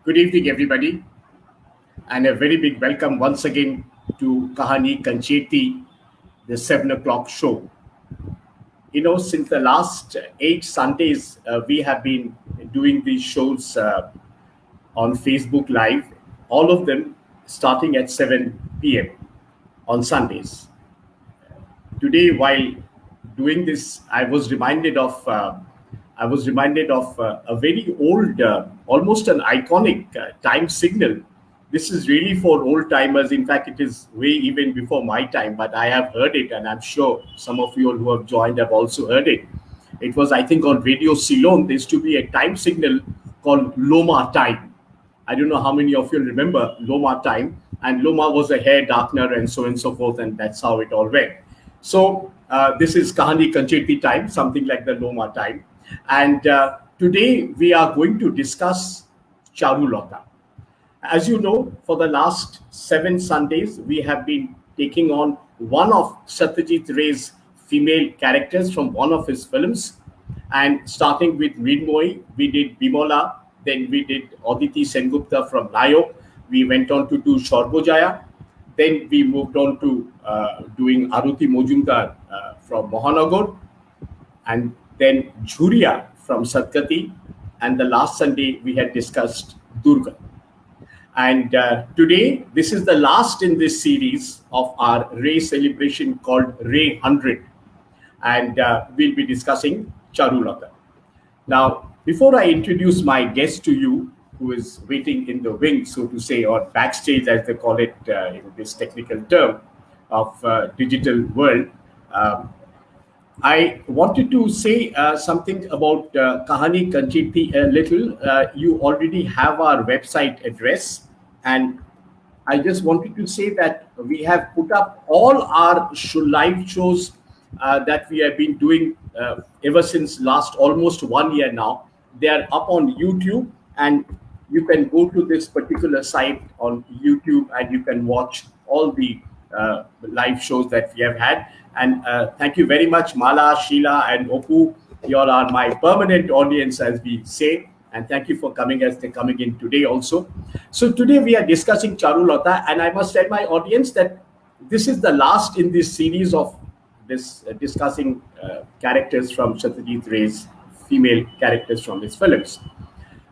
Good evening, everybody, and a very big welcome once again to Kahani Kancheti, the 7 o'clock show. Since the last 8 Sundays, we have been doing these shows on Facebook Live, all of them starting at 7 p.m. on Sundays. Today, while doing this, I was reminded of a very old, almost an iconic time signal. This is really for old timers. In fact, it is way even before my time, but I have heard it, and I'm sure some of you all who have joined have also heard it. It was, I think, on Radio Ceylon. There used to be a time signal called Loma time. I don't know how many of you remember Loma time. And Loma was a hair darkener and so forth, and that's how it all went. So this is Kahani Kancheti time, something like the Loma time. And today we are going to discuss Charulata. As you know, for the last 7 Sundays, we have been taking on one of Satyajit Ray's female characters from one of his films. And starting with Mridmoyi, we did Bimola, then we did Aditi Sengupta from Nayok. We went on to do Shorbojaya. Then we moved on to doing Aruti Mojumdar from Mohanagar. And then Jhuria from Satkati. And the last Sunday, we had discussed Durga. And today, this is the last in this series of our Ray celebration called Ray 100. And we'll be discussing Charulata. Now, before I introduce my guest to you, who is waiting in the wing, so to say, or backstage, as they call it in this technical term of digital world, I wanted to say something about Kahani Kancheti a little. You already have our website address, and I just wanted to say that we have put up all our live shows that we have been doing ever since last almost 1 year now. They are up on YouTube, and you can go to this particular site on YouTube and you can watch all the live shows that we have had. And thank you very much, Mala, Sheila, and Opu. You all are my permanent audience, as we say. And thank you for coming in today also. So today we are discussing Charulata, and I must tell my audience that this is the last in this series of this discussing characters from Satyajit Ray's female characters from his films.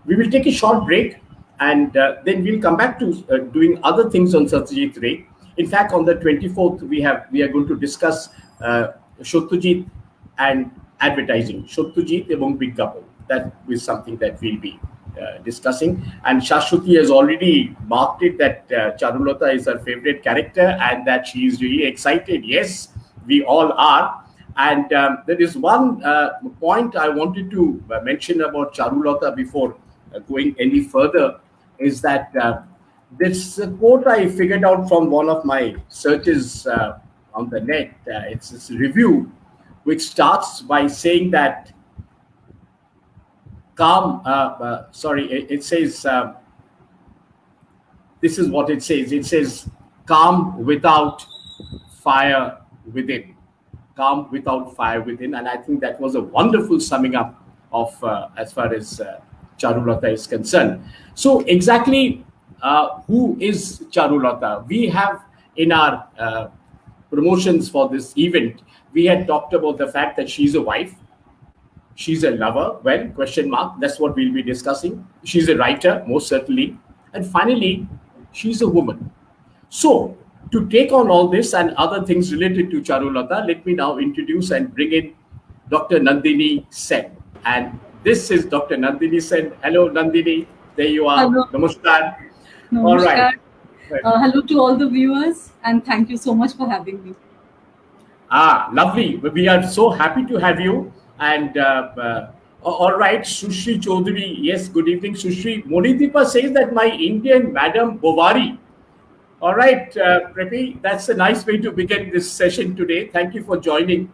We will take a short break, and then we'll come back to doing other things on Satyajit Ray. In fact, on the 24th, we are going to discuss Satyajit and advertising. Satyajit among big couple. That is something that we'll be discussing. And Shashwati has already marked it that Charulata is her favorite character and that she is really excited. Yes, we all are. And there is one point I wanted to mention about Charulata before going any further, is that this quote I figured out from one of my searches on the net. It's this review which starts by saying that it says, this is what it says. It says, calm without fire within. Calm without fire within. And I think that was a wonderful summing up of as far as Charulata is concerned. So exactly who is Charulata? We have in our promotions for this event, we had talked about the fact that she's a wife. She's a lover. Well, question mark. That's what we'll be discussing. She's a writer, most certainly. And finally, she's a woman. So, to take on all this and other things related to Charulata, let me now introduce and bring in Dr. Nandini Sen. And this is Dr. Nandini Sen. Hello, Nandini. There you are. Hello. Namaskar. Namaskar. All right. Hello to all the viewers, and thank you so much for having me. Lovely. We are so happy to have you. And all right, Sushri Chaudhary. Yes, good evening, Sushri. Monideepa says that my Indian Madam Bovary. All right, Preppy, that's a nice way to begin this session today. Thank you for joining.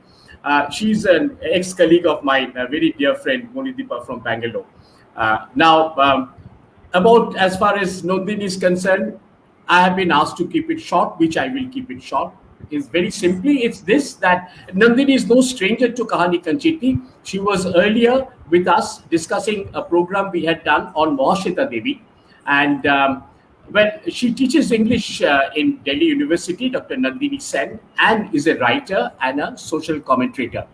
She's an ex-colleague of mine, a very dear friend, Monideepa from Bangalore. Now, about as far as Nandini is concerned, I have been asked to keep it short, which I will keep it short. Is very simply, it's this, that Nandini is no stranger to Kahani Kancheti. She was earlier with us discussing a program we had done on Mahashweta Devi. And well, she teaches English in Delhi University, Dr. Nandini Sen, and is a writer and a social commentator.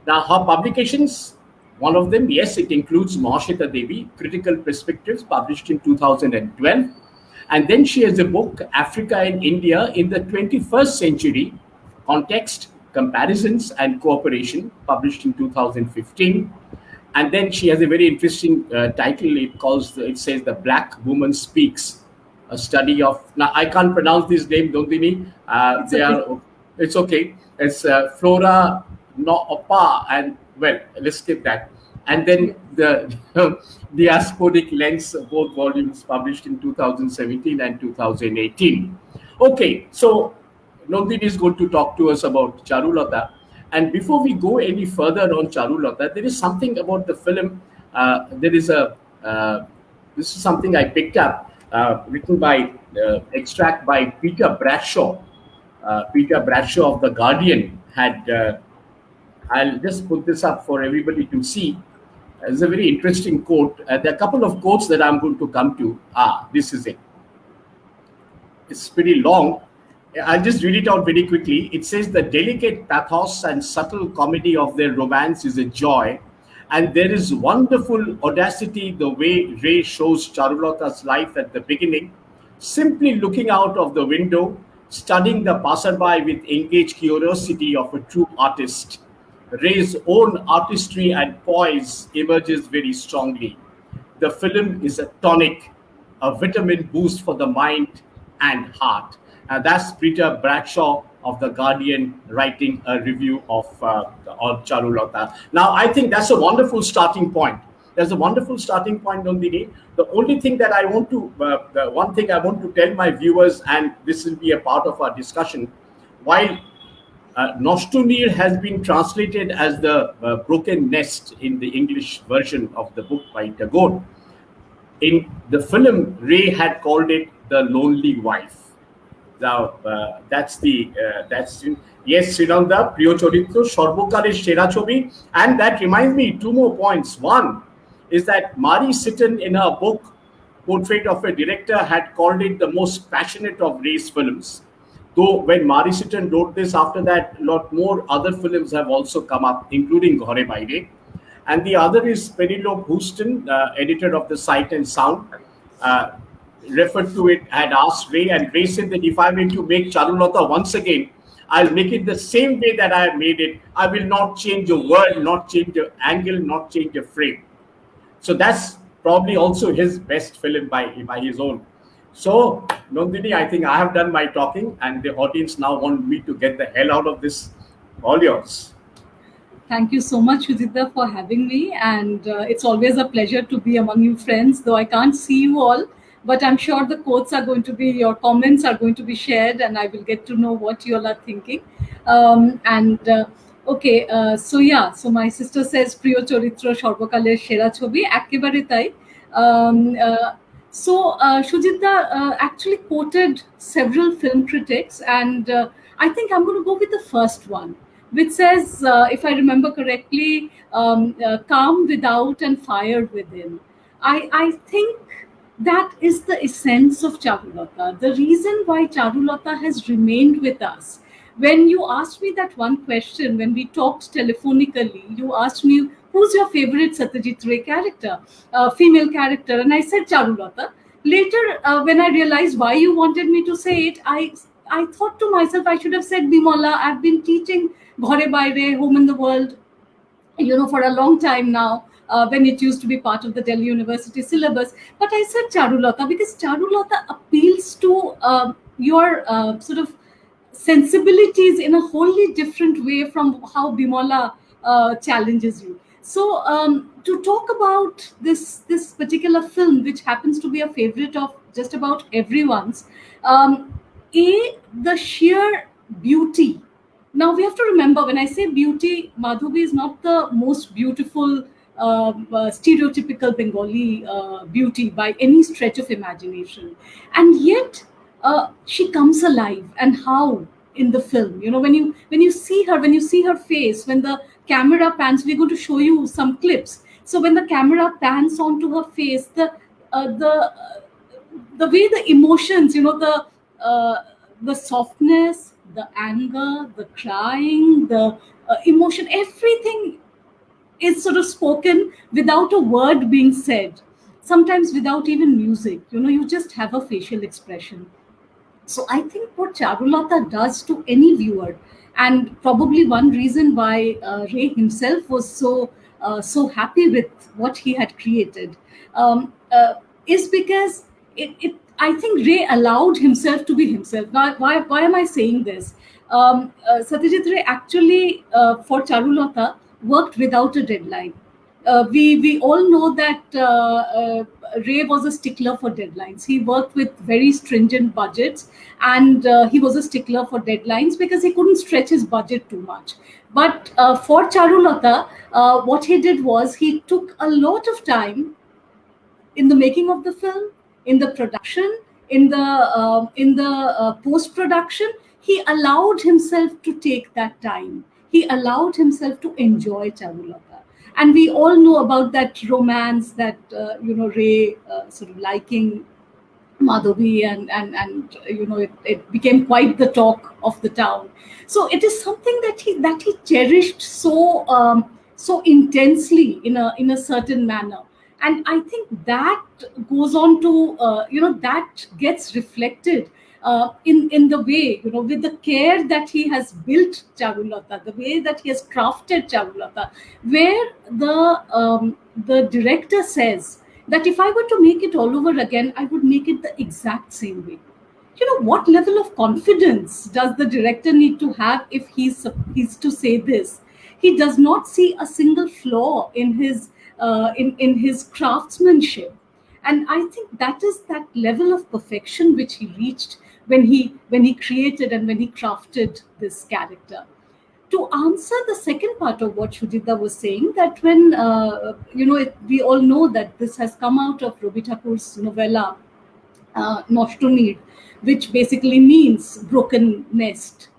Now, her publications, one of them, yes, it includes Mahashita Devi, Critical Perspectives, published in 2012. And then she has a book, Africa and India in the 21st Century, Context, Comparisons and Cooperation, published in 2015. And then she has a very interesting title. It says The Black Woman Speaks, a study of, now I can't pronounce this name, Nandini. It's okay. It's okay. It's Flora Noopa, and well, let's skip that. And then the Diasporic Lens, both volumes published in 2017 and 2018. Okay, so Nandini is going to talk to us about Charulata. And before we go any further on Charulata, there is something about the film. There is a this is something I picked up, written by extract by Peter Bradshaw. Peter Bradshaw of the Guardian had. I'll just put this up for everybody to see. It's a very interesting quote. There are a couple of quotes that I'm going to come to. This is it. It's pretty long. I'll just read it out very quickly. It says the delicate pathos and subtle comedy of their romance is a joy. And there is wonderful audacity the way Ray shows Charulata's life at the beginning, simply looking out of the window, studying the passerby with engaged curiosity of a true artist. Ray's own artistry and poise emerges very strongly. The film is a tonic, a vitamin boost for the mind and heart. And that's Peter Bradshaw of The Guardian writing a review of Charulata. Now, I think that's a wonderful starting point. There's a wonderful starting point, Nandini. The only thing that I want to, the one thing I want to tell my viewers, and this will be a part of our discussion, while Nostunir has been translated as the broken nest in the English version of the book by Tagore, in the film, Ray had called it The Lonely Wife. Now, that's yes, Srinanda, Priyo Choritro, Shorbokare Shera Chobi. And that reminds me, two more points. One is that Mari Sitten in her book, Portrait of a Director, had called it the most passionate of Ray's films. Though when Mari Sitten wrote this, after that, a lot more other films have also come up, including Ghore Baire. And the other is Penelope Houston, editor of the Sight and Sound, referred to it, had asked Ray, and Ray said that if I were to make Charulata once again, I'll make it the same way that I have made it. I will not change a word, not change the angle, not change the frame. So that's probably also his best film by his own. So, Nandini, I think I have done my talking, and the audience now want me to get the hell out of this. All yours. Thank you so much, Sujita, for having me. And it's always a pleasure to be among you friends, though I can't see you all. But I'm sure the quotes are going to be, your comments are going to be shared, and I will get to know what you all are thinking. Okay, so my sister says, Priyo Choritro Shorbokale Shera Chobi, Ekebare Tai. Sujita actually quoted several film critics, and I think I'm going to go with the first one, which says, if I remember correctly, calm without and fire within. I think that is the essence of Charulata. The reason why Charulata has remained with us. When you asked me that one question, when we talked telephonically, you asked me, who's your favorite Satyajit Ray character, female character? And I said Charulata. Later, when I realized why you wanted me to say it, I thought to myself, I should have said Bimola. I've been teaching Ghore Baire, Home in the World, for a long time now. When it used to be part of the Delhi University syllabus. But I said Charulata because Charulata appeals to your sort of sensibilities in a wholly different way from how Bimola challenges you. So to talk about this particular film, which happens to be a favorite of just about everyone's, the sheer beauty. Now we have to remember, when I say beauty, Madhubi is not the most beautiful stereotypical Bengali beauty by any stretch of imagination, and yet she comes alive. And how in the film, when you see her face, when the camera pans, we're going to show you some clips. So when the camera pans onto her face, the the way the emotions, the softness, the anger, the crying, the emotion, everything is sort of spoken without a word being said. Sometimes without even music, you just have a facial expression. So I think what Charulata does to any viewer, and probably one reason why Ray himself was so happy with what he had created, is because I think Ray allowed himself to be himself. Why am I saying this? Satyajit Ray actually, for Charulata, worked without a deadline. We all know that Ray was a stickler for deadlines. He worked with very stringent budgets, and he was a stickler for deadlines because he couldn't stretch his budget too much. But for Charulata, what he did was he took a lot of time in the making of the film, in the production, in the post production. He allowed himself to take that time. He allowed himself to enjoy Charulata, and we all know about that romance that Ray sort of liking Madhavi, and it became quite the talk of the town. So it is something that he cherished so intensely in a certain manner, and I think that goes on to that gets reflected in the way, with the care that he has built Charulata, the way that he has crafted Charulata, where the director says that if I were to make it all over again, I would make it the exact same way. What level of confidence does the director need to have if he's to say this? He does not see a single flaw in his craftsmanship, and I think that is that level of perfection which he reached when he created and when he crafted this character. To answer the second part of what Shudita was saying, that when we all know that this has come out of Robi Thakur's novella Noshtonid, which basically means broken nest,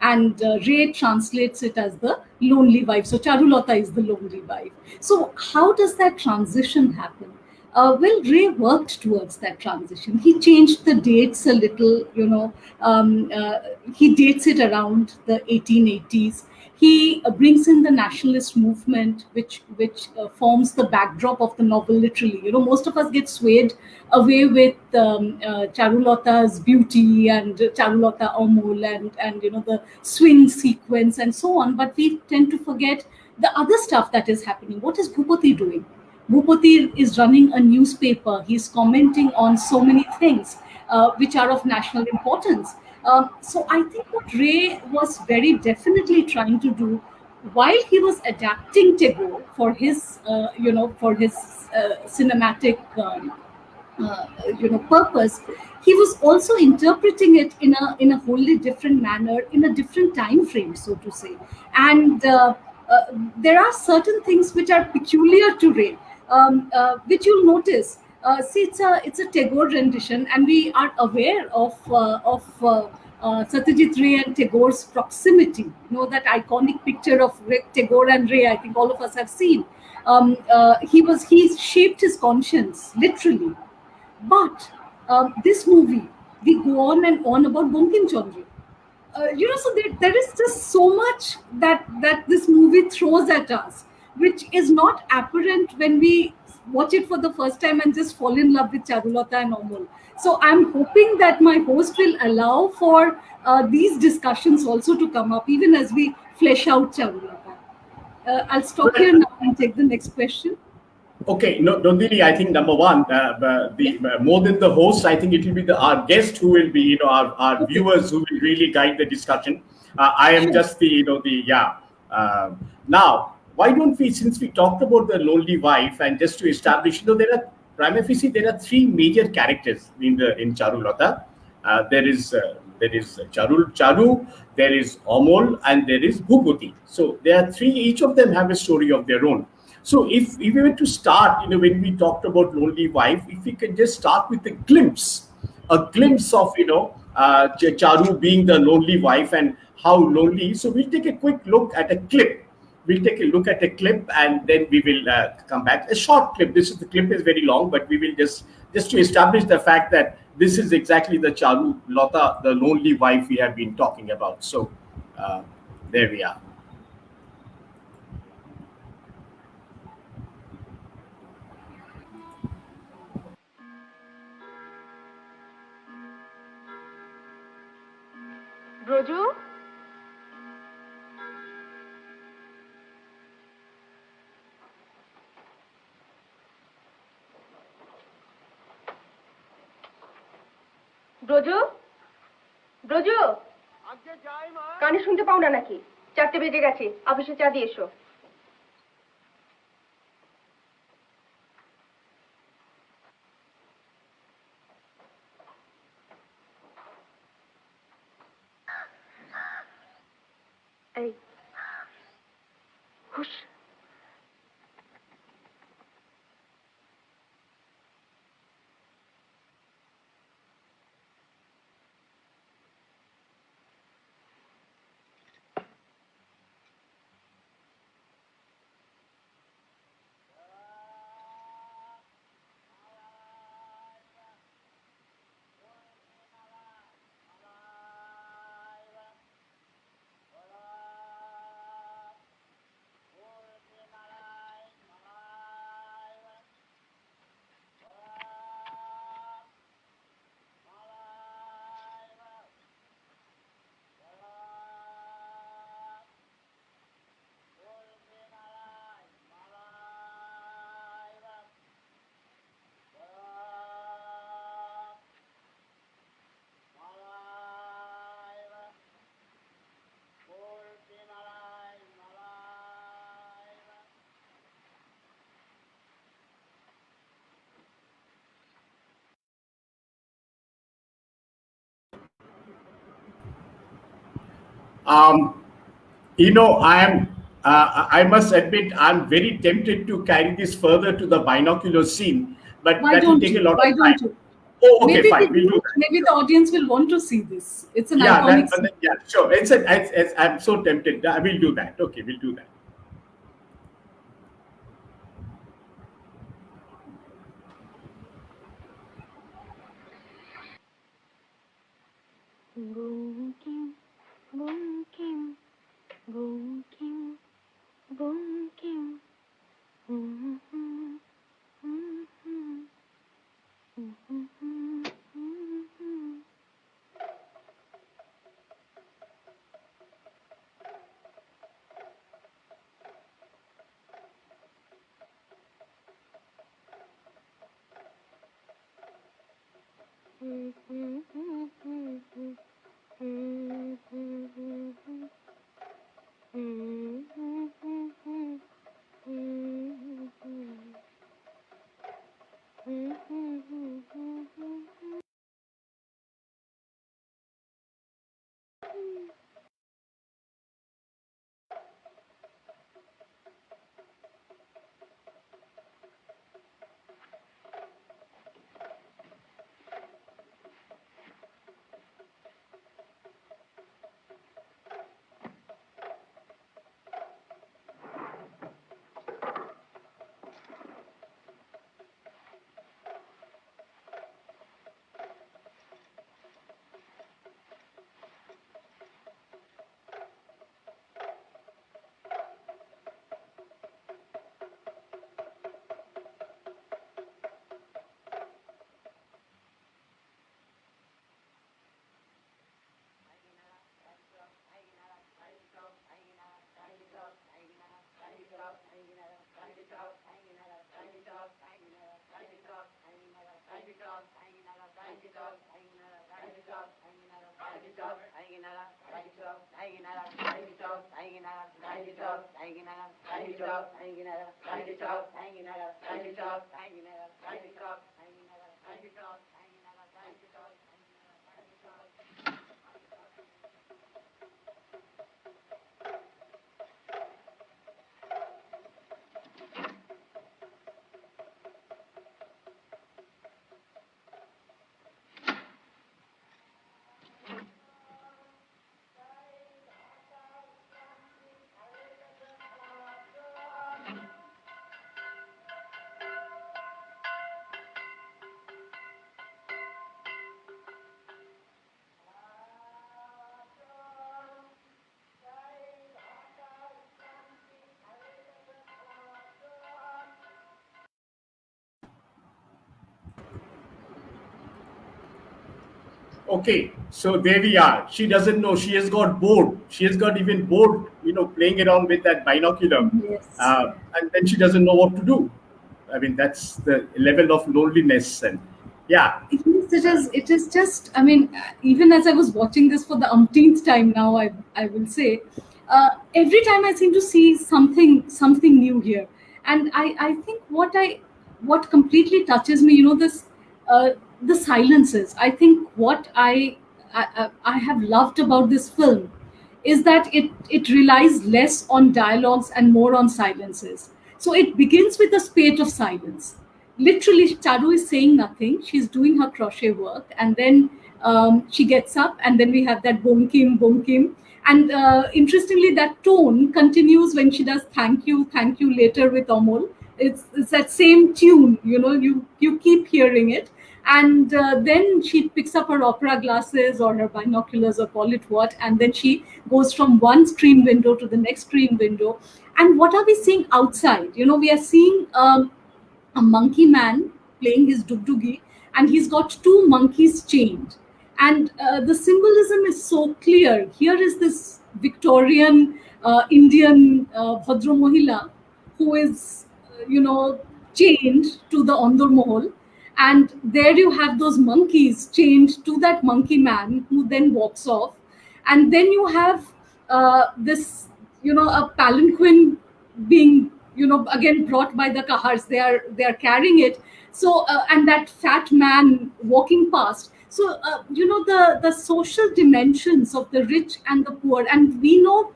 and Ray translates it as the lonely wife. So Charulata is the lonely wife. So how does that transition happen? Well, Ray worked towards that transition. He changed the dates a little, he dates it around the 1880s. He brings in the nationalist movement, which forms the backdrop of the novel. Literally, most of us get swayed away with Charulata's beauty and Charulata Amol, and the swing sequence and so on. But we tend to forget the other stuff that is happening. What is Bhupati doing? Bhupati is running a newspaper. He's commenting on so many things which are of national importance. So I think what Ray was very definitely trying to do, while he was adapting Tagore for his cinematic purpose, he was also interpreting it in a wholly different manner, in a different time frame, so to say. And there are certain things which are peculiar to Ray, which you'll notice. See, it's a Tagore rendition, and we are aware of Satyajit Ray and Tagore's proximity. That iconic picture of Tagore and Ray. I think all of us have seen. He shaped his conscience literally. But this movie, we go on and on about Bankim Chandra. So there is just so much that this movie throws at us, which is not apparent when we watch it for the first time and just fall in love with Charulata and Amol. So I'm hoping that my host will allow for these discussions also to come up, even as we flesh out Charulata. I'll stop here now and take the next question. Okay, no, Nandini, I think number one, more than the host, I think it will be our guest who will be, our Okay. viewers who will really guide the discussion. I am just now, why don't we, since we talked about the lonely wife, and just to establish, there are prima facie, there are three major characters in Charulata. There is Charu, there is Amol, and there is Bhupati. So there are three. Each of them have a story of their own. So if we were to start, when we talked about lonely wife, if we can just start with a glimpse of Charu being the lonely wife and how lonely. So we'll take a quick look at a clip. We'll take a look at a clip, and then we will come back. A short clip. The clip is very long, but we will just just to establish the fact that this is exactly the Charu Lota, the lonely wife we have been talking about. So uh, there we are. ব্রজু, ব্রজু, ব্রজু, কানে শুনতে পাও না নাকি? 4টে বেজে গেছে, অফিসে চা দিয়ে এসো। এই হুশ। Um, I am. I must admit, I'm very tempted to carry this further to the binocular scene, but Why that will don't take a you? lot of Why time. don't you? Oh, okay, Maybe we fine. We'll do do. that. Maybe the audience will want to see this. It's an Yeah, iconic scene. yeah, sure. I'm so tempted. I will do that. Okay, we'll do that. Bankim, Bankim, Bankim, Bankim, hmm hmm hmm hmm hmm hmm hmm hmm. Okay, so there we are. She doesn't know. She has got bored. She has got even bored, playing around with that binocular. Yes. And then she doesn't know what to do. I mean, that's the level of loneliness. And yeah, It is just. I mean, even as I was watching this for the umpteenth time now, I will say, every time I seem to see something new here, and I think what completely touches me, this uh, the silences. I think what I have loved about this film is that it relies less on dialogues and more on silences. So it begins with a spate of silence. Literally, Charu is saying nothing. She's doing her crochet work, and then she gets up, and then we have that bonkim, bonkim. And interestingly, that tone continues when she does thank you later with Amol. It's that same tune, you keep hearing it. And then she picks up her opera glasses or her binoculars or call it what, and then she goes from one screen window to the next screen window. And what are we seeing outside? We are seeing a monkey man playing his dugdugi, and he's got two monkeys chained. And the symbolism is so clear. Here is this Victorian Indian Bhadra Mohila who is, chained to the Ondur Mohol. And there you have those monkeys chained to that monkey man who then walks off. And then you have this, a palanquin being, again brought by the kahars. They are carrying it. So and that fat man walking past. So the social dimensions of the rich and the poor, and we know,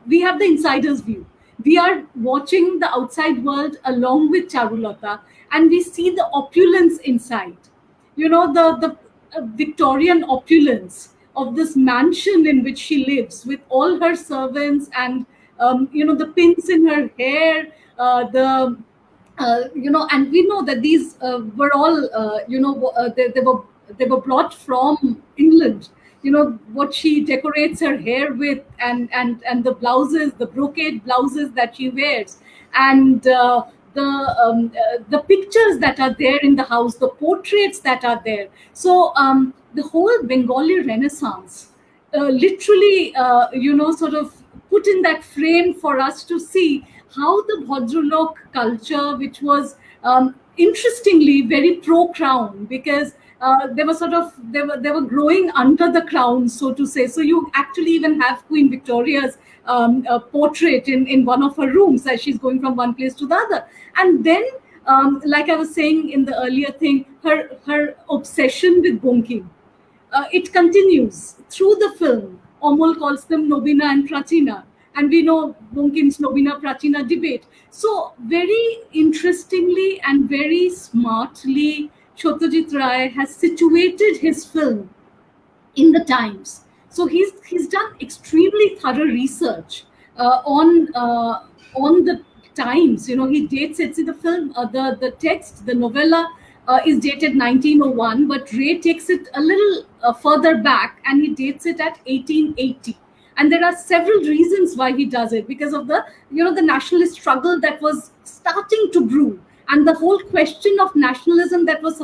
we have the insider's view. We are watching the outside world along with Charulata, and we see the opulence inside. The Victorian opulence of this mansion in which she lives, with all her servants, and the pins in her hair, the and we know that these were all they were brought from England. What she decorates her hair with, and the blouses, the brocade blouses that she wears, and the pictures that are there in the house, the portraits that are there. So the whole Bengali Renaissance literally, sort of put in that frame for us to see how the Bhadralok culture, which was interestingly very pro crown, because they were growing under the crown, so to say. So you actually even have Queen Victoria's portrait in one of her rooms as she's going from one place to the other. And then, like I was saying in the earlier thing, her obsession with bonking, it continues through the film. Omol calls them Nobina and Prachina, and we know Bonkim's Nobina Prachina debate. So very interestingly and very smartly, Satyajit Ray has situated his film in the times. So he's done extremely thorough research on the times. He dates it. See, the film, the text, the novella is dated 1901, but Ray takes it a little further back, and he dates it at 1880. And there are several reasons why he does it, because of the the nationalist struggle that was starting to brew, and the whole question of nationalism that was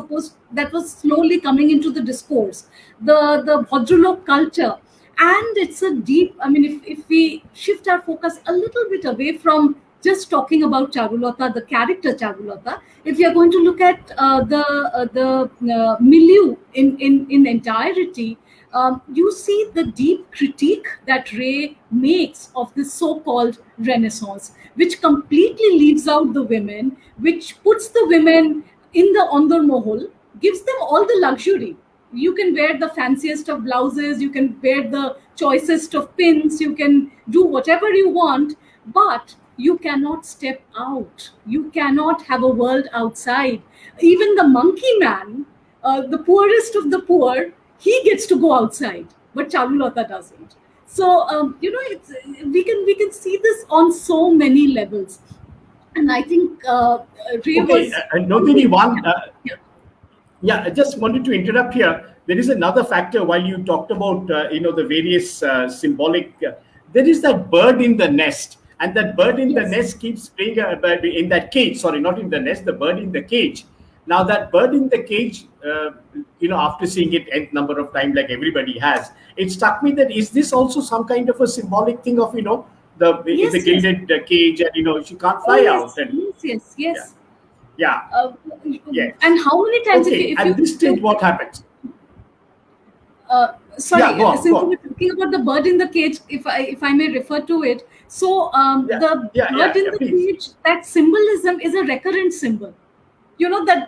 slowly coming into the discourse, the Bhadralok culture. And it's a deep, I mean, if we shift our focus a little bit away from just talking about Charulata, the character Charulata, if you're going to look at the milieu in entirety, you see the deep critique that Ray makes of this so-called Renaissance, which completely leaves out the women, which puts the women in the Ondur Mohol, gives them all the luxury. You can wear the fanciest of blouses, you can wear the choicest of pins, you can do whatever you want, but you cannot step out. You cannot have a world outside. Even the monkey man, the poorest of the poor, he gets to go outside, but Charulata doesn't. So we can see this on so many levels, and I think Ray was. Nobody one. Yeah, I just wanted to interrupt here. There is another factor. While you talked about the various symbolic, there is that bird in the nest, and that bird in the nest keeps playing in that cage. Sorry, not in the nest. The bird in the cage, Now that bird in the cage, after seeing it n number of times, like everybody has, it struck me that is this also some kind of a symbolic thing of the Yes, yes. gilded cage, and she can't Oh fly out, yes, and yes, yes, yeah, yes. yeah, Uh, yes. and how many times Okay, if at this you stage, what happens? Yeah, sorry, go on, go since we on. were talking about the bird in the cage, if I may refer to it, so Yeah, the yeah, bird yeah, in yeah. the Please. cage, that symbolism is a recurrent symbol.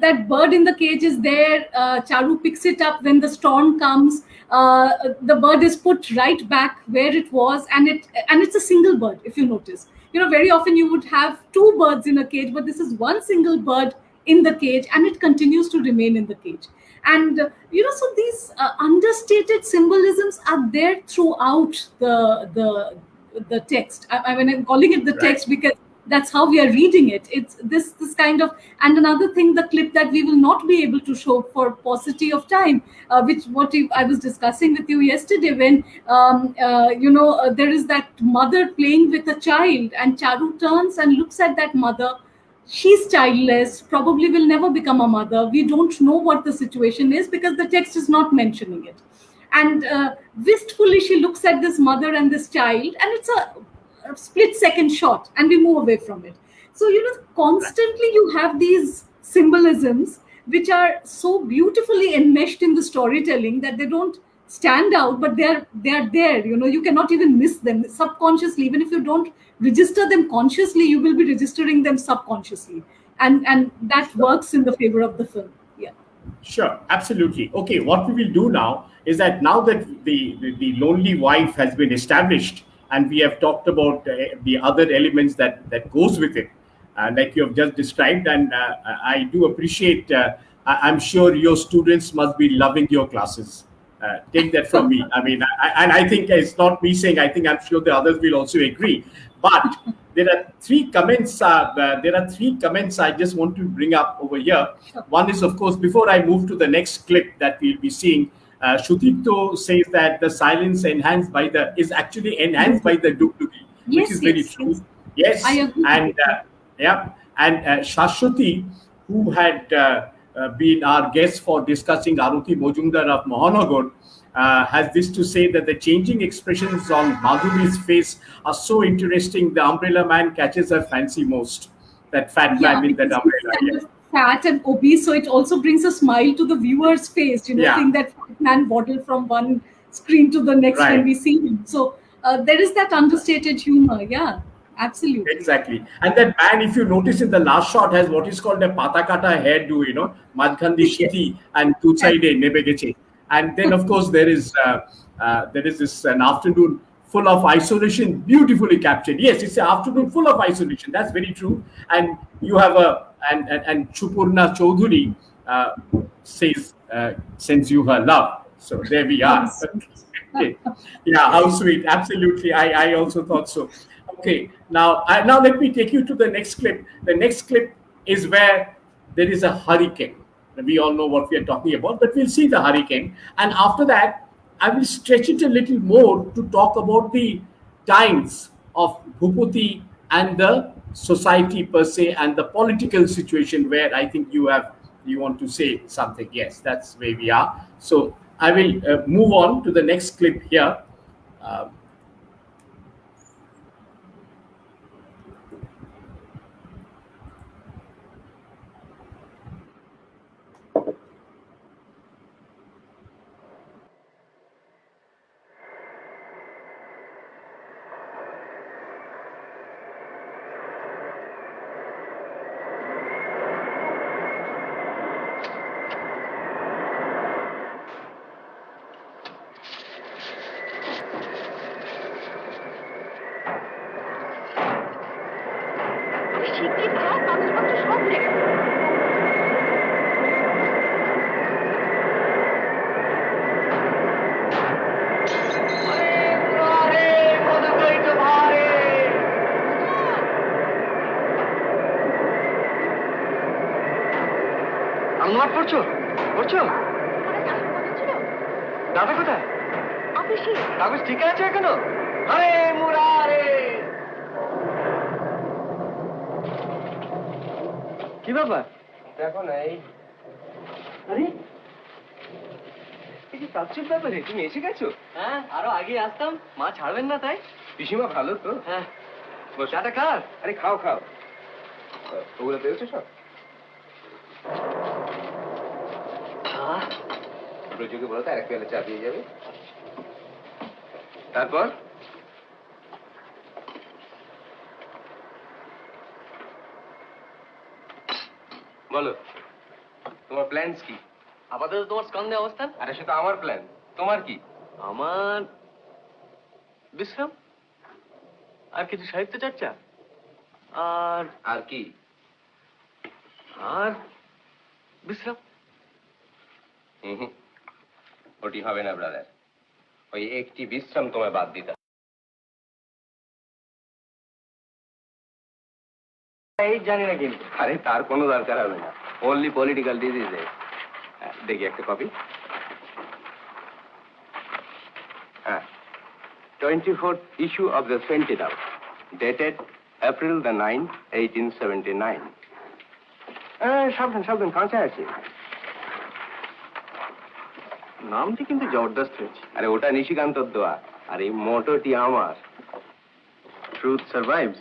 That bird in the cage is there. Charu picks it up when the storm comes. The bird is put right back where it was, and it's a single bird. If you notice, very often you would have two birds in a cage, but this is one single bird in the cage, and it continues to remain in the cage. And so these understated symbolisms are there throughout the text. I mean, I'm calling it the Right. text because that's how we are reading it. It's this kind of. And another thing, the clip that we will not be able to show for paucity of time, which I was discussing with you yesterday, when there is that mother playing with a child, and Charu turns and looks at that mother. She's childless, probably will never become a mother. We don't know what the situation is because the text is not mentioning it. And wistfully, she looks at this mother and this child, and it's a split-second shot, and we move away from it. So, Right. constantly you have these symbolisms which are so beautifully enmeshed in the storytelling that they don't stand out, but they are there. You cannot even miss them subconsciously. Even if you don't register them consciously, you will be registering them subconsciously, and that Sure. works in the favor of the film. Yeah. Sure, absolutely. Okay, what we will do now is that now that the lonely wife has been established, and we have talked about the other elements that goes with it, like you have just described, and I do appreciate. I'm sure your students must be loving your classes. Take that from me. I mean, and I think it's not me saying. I think I'm sure the others will also agree. But there are three comments. There are three comments I just want to bring up over here. Sure. One is, of course, before I move to the next clip that we'll be seeing, Shutito says that the silence is actually enhanced by the dugdugi, which Yes, is very yes, true. yes. I Yes, agree with and you. Yeah. yeah, and Shashwati, who had been our guest for discussing Aruti Mojumdar of Mohanagar, has this to say that the changing expressions on Madhubi's face are so interesting. The umbrella man catches her fancy most. That fat Yeah, man in that because he's umbrella. kind Yes. of fat and obese, so it also brings a smile to the viewer's face. Yeah. Seeing that fat man waddle from one screen to the next when Right. we see him. So there is that understated humor. Yeah, absolutely. Exactly. And that man, if you notice in the last shot, has what is called a patakata hairdo, Madkhandi Yes. Shiti and Tutsaide Nebegeche. And then, of course, there is this an afternoon full of isolation, beautifully captured. Yes, it's an afternoon full of isolation. That's very true. And you have and Chupurna Chaudhuri says, sends you her love. So there we How are. sweet. Okay. Yeah, how sweet. Absolutely. I also thought so. Okay, now let me take you to the next clip. The next clip is where there is a hurricane. We all know what we are talking about, but we'll see the hurricane. And after that, I will stretch it a little more to talk about the times of Bhuputi and the society per se and the political situation where I think you want to say something. Yes, that's where we are. So I will move on to the next clip here. Uh, শিগগির যা, কাগজপত্র সব ভুলে গেছে। আলমার পড়ছো পড়ছো তোমার আসল কথা ছিল দাদা কোথায় অফিসে। কাগজ ঠিক আছে এখনো আরে মুরারে কি ব্যাপার দেখো না এই আরে এই যে তাচ্ছের ব্যাপারে তুমি এসে গেছো? হ্যাঁ, আরো আগে আসতাম, মা ছাড়বেন না তাই। পিসিমা ভালো তো? হ্যাঁ। চাটা খাস? আরে খাও খাও। ওগুলো পেয়েছো সব? রোজুকে বলো তো আরেক পেলে চা দিয়ে যাবে। তারপর বলো, তোমার প্ল্যানস কি? আপাতত তোমার স্কন্ধে অবস্থান। আরে সে তো আমার প্ল্যান, তোমার কি? আমার বিশ্রাম, আর কিছু সাহিত্য চর্চা, আর আর কি? আর বিশ্রাম। ওটি হবে না ব্রাদার, ওই একটি বিশ্রাম তোমায় বাদ দিতে। এই জানি না কিন্তু। আরে তার কোনো দরকার হবে না, ওনলি পলিটিক্যাল ডিজিজে। দেখি একটা কপি। হ্যাঁ, 24th issue of the Sentinel, dated April the 9th, 1879. সাবধান কাঁচা আছে। নামটি কিন্তু জবরদস্ত হয়েছে। আরে ওটা নিশিকান্তর দোয়া, আর এই মোটোটি আমার। ট্রুথ সার্ভাইভস।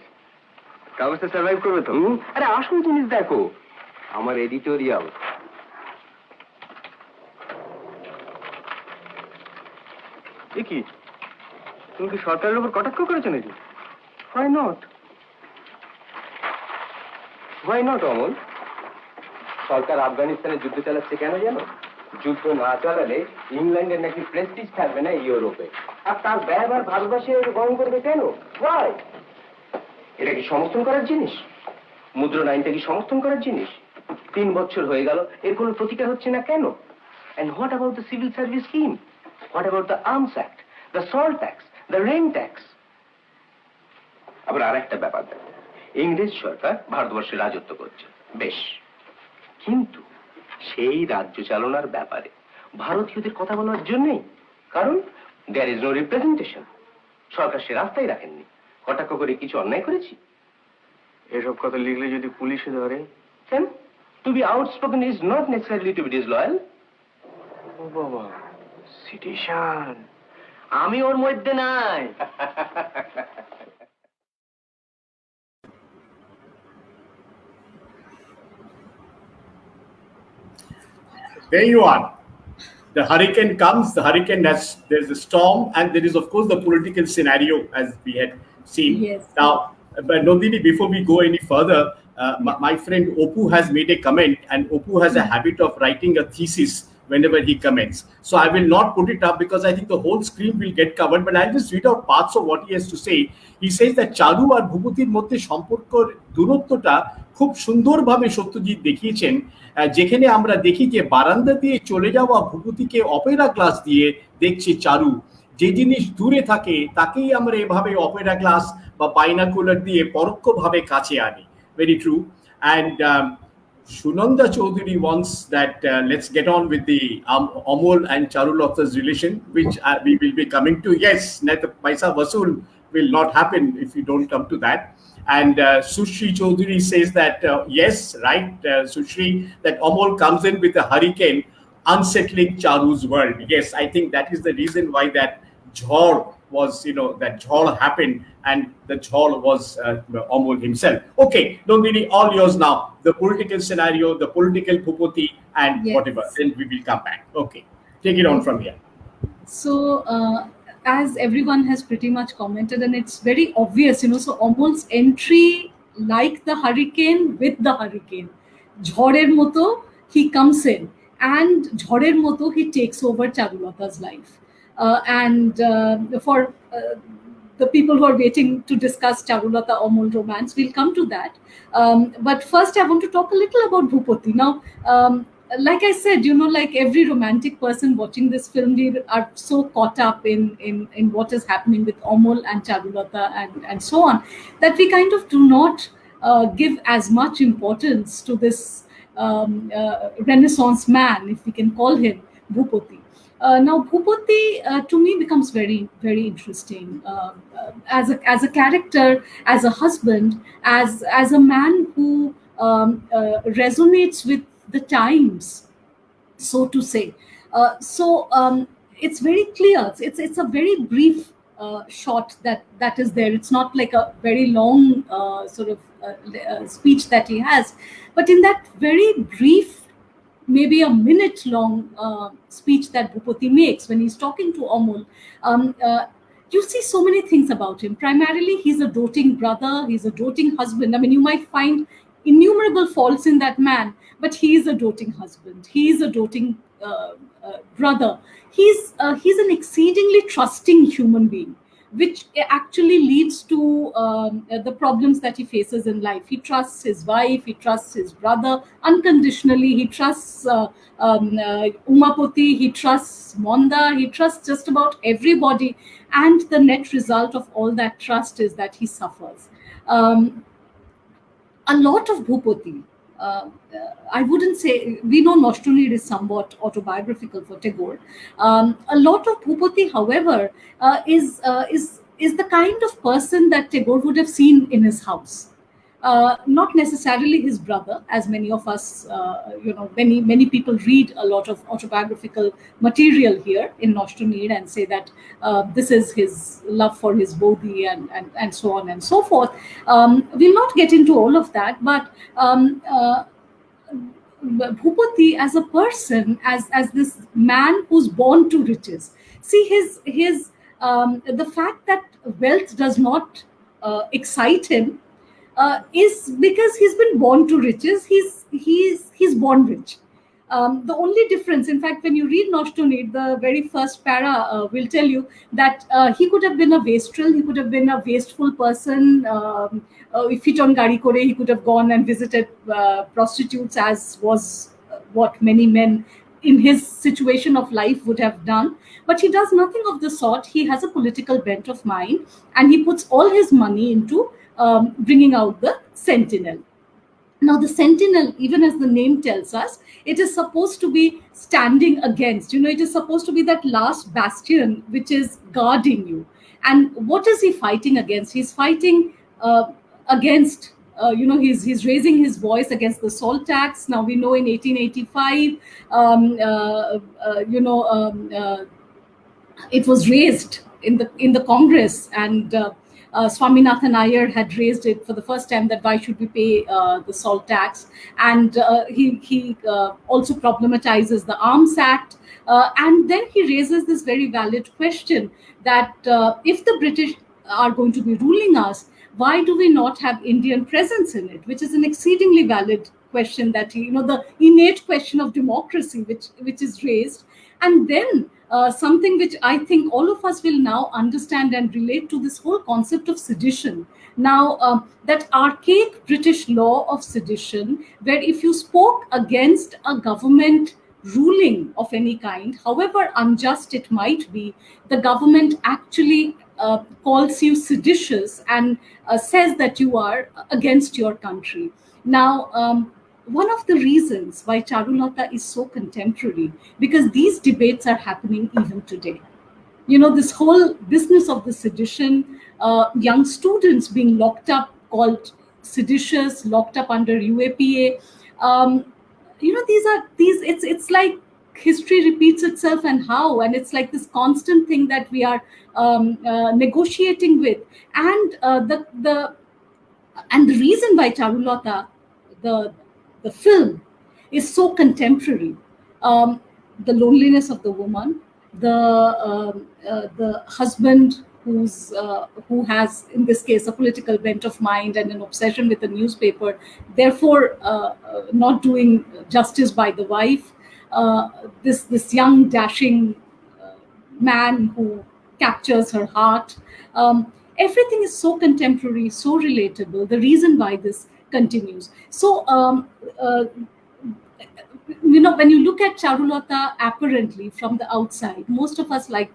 কাগজটা সার্ভাইভ করবে তো? আরে আসল জিনিস দেখো, আমার এডিটোরিয়াল। কি তুমি কি সরকারের উপর কটাক্ষ করেছো নাকি? Why not Amal? সরকার আফগানিস্তানে যুদ্ধ চালাচ্ছে কেন জানো? যুদ্ধ না চালালে ইংল্যান্ডের নাকি প্রেস্টিজ থাকবে না ইউরোপে, আর তার ব্যবহার ভারতবাসী গ্রহণ করবে কেন? হোয়াই? এটা কি সমর্থন করার জিনিস? মুদ্রণ আইনটা কি সমর্থন করার জিনিস? 3 বছর হয়ে গেল, এর কোনো প্রতিকার হচ্ছে না কেন? And what about the civil service scheme? What about the Arms Act, the salt tax, the rent tax? আবার আরেকটা ব্যাপার দেখো, ইংরেজ সরকার ভারতবর্ষে রাজত্ব করছে, বেশ, কিন্তু সেই রাজ্য চালনার ব্যাপারে ভারতীয়দের কথা বলার জন্যই, কারণ দেয়ার ইজ নো রিপ্রেজেন্টেশন। সরকার সে রাস্তায় রাখেননি। কটাক্ষ করে কিছু অন্যায় করেছি? এসব কথা লিখলে যদি পুলিশে ধরে? কেন? To be outspoken is not necessarily to be disloyal. ও বাবা, সিটিশন। আমি ওর মধ্যে নাই। There you are. The hurricane comes, the hurricane has, there's a storm, and there is, of course, the political scenario as we had seen. Yes. Now, but Nandini, before we go any further, my friend Opu has made a comment, and Opu has a habit of writing a thesis whenever he comments. So I will not put it up because I think the whole screen will get covered, but I'll just read out parts of what he has to say. He says that চারু আর ভূপতির মধ্যে সম্পর্কের দূরত্বটা খুব সুন্দরভাবে সত্যজিৎ দেখিয়েছেন, যেখানে আমরা দেখি যে বারান্দা দিয়ে চলে যাওয়া ভূপতিকে অপেরা গ্লাস দিয়ে দেখছে চারু। যে জিনিস দূরে থাকে তাকেই আমরা এভাবে অপেরা গ্লাস বা বাইনাকুলার দিয়ে পরোক্ষভাবে কাছে আনি। Very true. And Sunanda Chaudhary wants that let's get on with the Amol and Charulata's relation, which we will be coming to. Yes, net paisa vasool will not happen if you don't come to that. And Sushri Chaudhary says that yes, right, Sushri, that Amol comes in with a hurricane, unsettling Charu's world. Yes, I think that is the reason why that jhor was, that jhor happened, and the jhor was Amol himself. Okay, Nandini, all yours now. The political scenario, the political Bhupati, and Yes. whatever. Then we will come back. Okay, take it on from here. So, as everyone has pretty much commented, and it's very obvious, so Amol's entry, like the hurricane with the hurricane, jhorer moto, he comes in, and jhorer moto, he takes over Charulata's life. And for the people who are waiting to discuss Charulata Amol romance, we'll come to that. But first, I want to talk a little about Bhupati. Now, like I said, like every romantic person watching this film, we are so caught up in what is happening with Amol and Charulata and so on, that we kind of do not give as much importance to this Renaissance man, if we can call him, Bhupati. Now, Bhupati to me becomes very, very interesting as a character, as a husband, as a man who resonates with the times. so to say. It's very clear. It's a very brief shot that is there. It's not like a very long speech that he has, but in that very brief, maybe a minute long speech that Bhupati makes when he's talking to Amol, you see so many things about him. Primarily, he's a doting brother, he's a doting husband. I mean, you might find innumerable faults in that man, but he is a doting husband, he is a doting brother. He's an exceedingly trusting human being, which actually leads to the problems that he faces in life. He trusts his wife, he trusts his brother unconditionally, he trusts Umapati, he trusts Monda, he trusts just about everybody. And the net result of all that trust is that he suffers. A lot of Bhupati, I wouldn't say, we know Noshtunir is somewhat autobiographical for Tagore. A lot of Bhupati, however, is the kind of person that Tagore would have seen in his house. Not necessarily his brother, as many of us, many people read a lot of autobiographical material here in Noshtunir and say that this is his love for his Bodhi and so on and so forth. We'll not get into all of that, but Bhupati as a person, as this man who's born to riches. See, his the fact that wealth does not excite him is because he's been born to riches. He's born rich. The only difference, in fact, when you read Noshtunir, the very first para will tell you that he could have been a wastrel, he could have been a wasteful person. If he on gari kore, he could have gone and visited prostitutes, as was what many men in his situation of life would have done. But he does nothing of the sort. He has a political bent of mind, and he puts all his money into bringing out the Sentinel. Now, the Sentinel, even as the name tells us, it is supposed to be standing against, it is supposed to be that last bastion which is guarding you. And what is he fighting against? He's fighting against, he's raising his voice against the salt tax. Now, we know in 1885, it was raised in the Congress, and Swaminathan Iyer had raised it for the first time, that why should we pay the salt tax, and he also problematizes the Arms Act, and then he raises this very valid question that if the British are going to be ruling us, why do we not have Indian presence in it, which is an exceedingly valid question, that the innate question of democracy which is raised. And then something which I think all of us will now understand and relate to, this whole concept of sedition. Now, that archaic British law of sedition, where if you spoke against a government ruling of any kind, however unjust it might be, the government actually calls you seditious and says that you are against your country. Now, one of the reasons why Charulata is so contemporary, because these debates are happening even today. This whole business of the sedition, young students being locked up, called seditious, locked up under UAPA. It's like history repeats itself, and it's like this constant thing that we are negotiating with. And the reason why Charulata, the film, is so contemporary, the loneliness of the woman, the husband who has, in this case, a political bent of mind and an obsession with the newspaper, therefore not doing justice by the wife, this young dashing man who captures her heart. Everything is so contemporary, so relatable. The reason why this continues. So, when you look at Charulata, apparently from the outside, most of us, like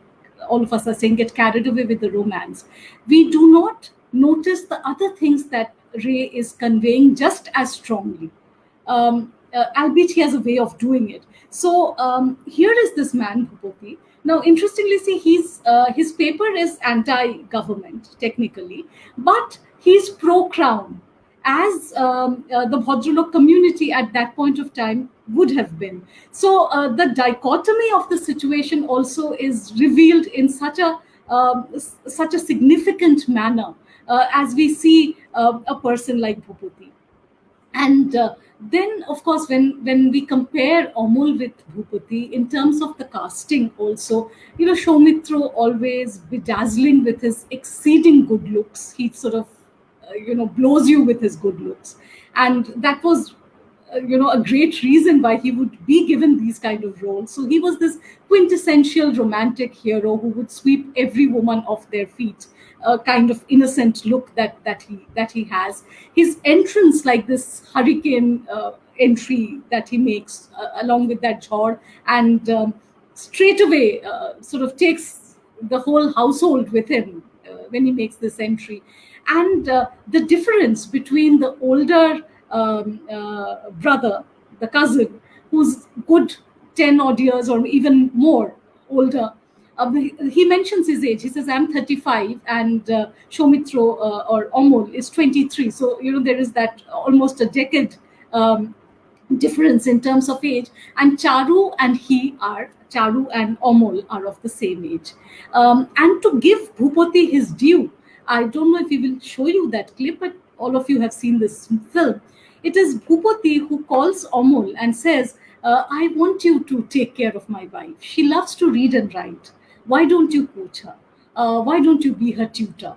all of us are saying, get carried away with the romance. We do not notice the other things that Ray is conveying just as strongly, albeit he has a way of doing it. So here is this man, Bhupati. Now, interestingly, see, his paper is anti-government, technically, but he's pro-crown. as the Bhadralok community at that point of time would have been. So the dichotomy of the situation also is revealed in such a significant manner as we see a person like Bhuputi. And then, of course, when we compare Amol with Bhuputi in terms of the casting, also, Soumitra always bedazzling with his exceeding good looks. He sort of, blows you with his good looks, and that was a great reason why he would be given these kind of roles. So he was this quintessential romantic hero who would sweep every woman off their feet, a kind of innocent look that he has. His entrance, like this hurricane entry that he makes along with that jhor, and straight away sort of takes the whole household with him when he makes this entry. And the difference between the older brother, the cousin, who's good 10 odd years or even more older. He mentions his age. He says, I'm 35 and Soumitra or Amol is 23. So, there is that almost a decade difference in terms of age. And Charu and Amol are of the same age. And to give Bhuputi his due, I don't know if we will show you that clip, but all of you have seen this film. It is Bhuputi who calls Amol and says, I want you to take care of my wife. She loves to read and write. Why don't you coach her? Why don't you be her tutor?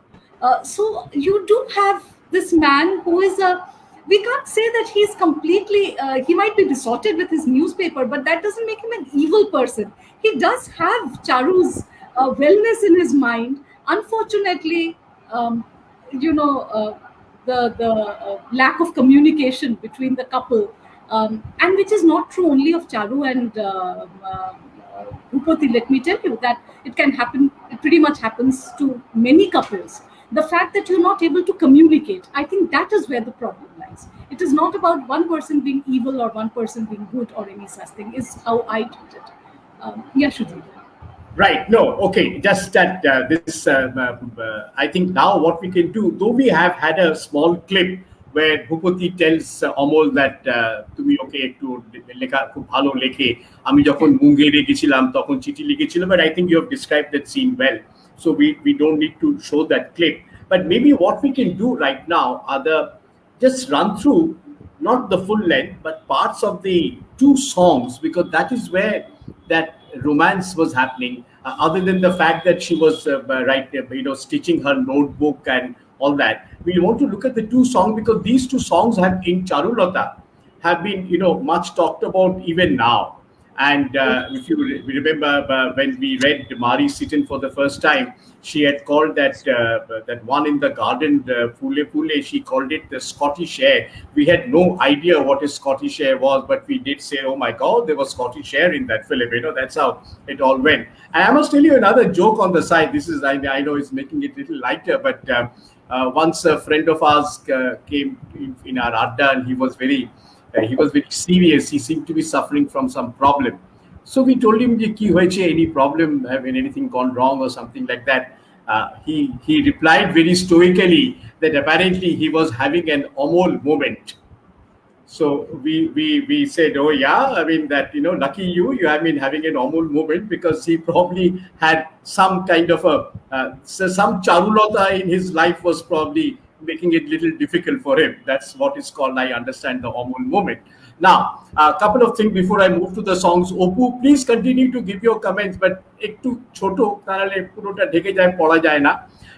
So you do have this man who is we can't say that he's completely, he might be besotted with his newspaper, but that doesn't make him an evil person. He does have Charu's wellness in his mind. Unfortunately, the lack of communication between the couple, and which is not true only of Charu and Bhuputi. Let me tell you that it can happen, it pretty much happens to many couples. The fact that you're not able to communicate, I think that is where the problem lies. It is not about one person being evil or one person being good or any such thing, is how I treat it. Shruti. Right. No. Okay. Just that I think now what we can do, though we have had a small clip where Bhuputi tells Amol that তুমি ওকে একটু লেখা খুব ভালো লেখে, আমি যখন মুঙ্গেরে গেছিলাম তখন চিঠি লিখেছিল, but I think you have described that scene well, so we don't need to show that clip. But maybe what we can do right now are just run through not the full length but parts of the two songs, because that is where that romance was happening, other than the fact that she was stitching her notebook and all that. We want to look at the two songs because these two songs have in Charulata have been much talked about even now. And if you remember when we read Mari Sitton for the first time, she had called that one in the garden, Phule Phule, she called it the Scottish air. We had no idea what a Scottish air was, but we did say, oh my God, there was Scottish air in that film. That's how it all went. And I must tell you another joke on the side. This is, I know it's making it a little lighter, but once a friend of ours came in our Adda, and he was very serious. He seemed to be suffering from some problem. So we told him, ki hoyeche, any problem, have anything gone wrong or something like that. He replied very stoically that apparently he was having an Amol moment. So we said, oh yeah, I mean that, lucky you have been having an Amol moment, because he probably had some kind of some Charulata in his life was probably making it little difficult for him. That's what is called, I understand, the Amol moment. Now, a couple of things before I move to the songs. Opu, please continue to give your comments, but ektu choto tarale purota dheke jay poda jay na.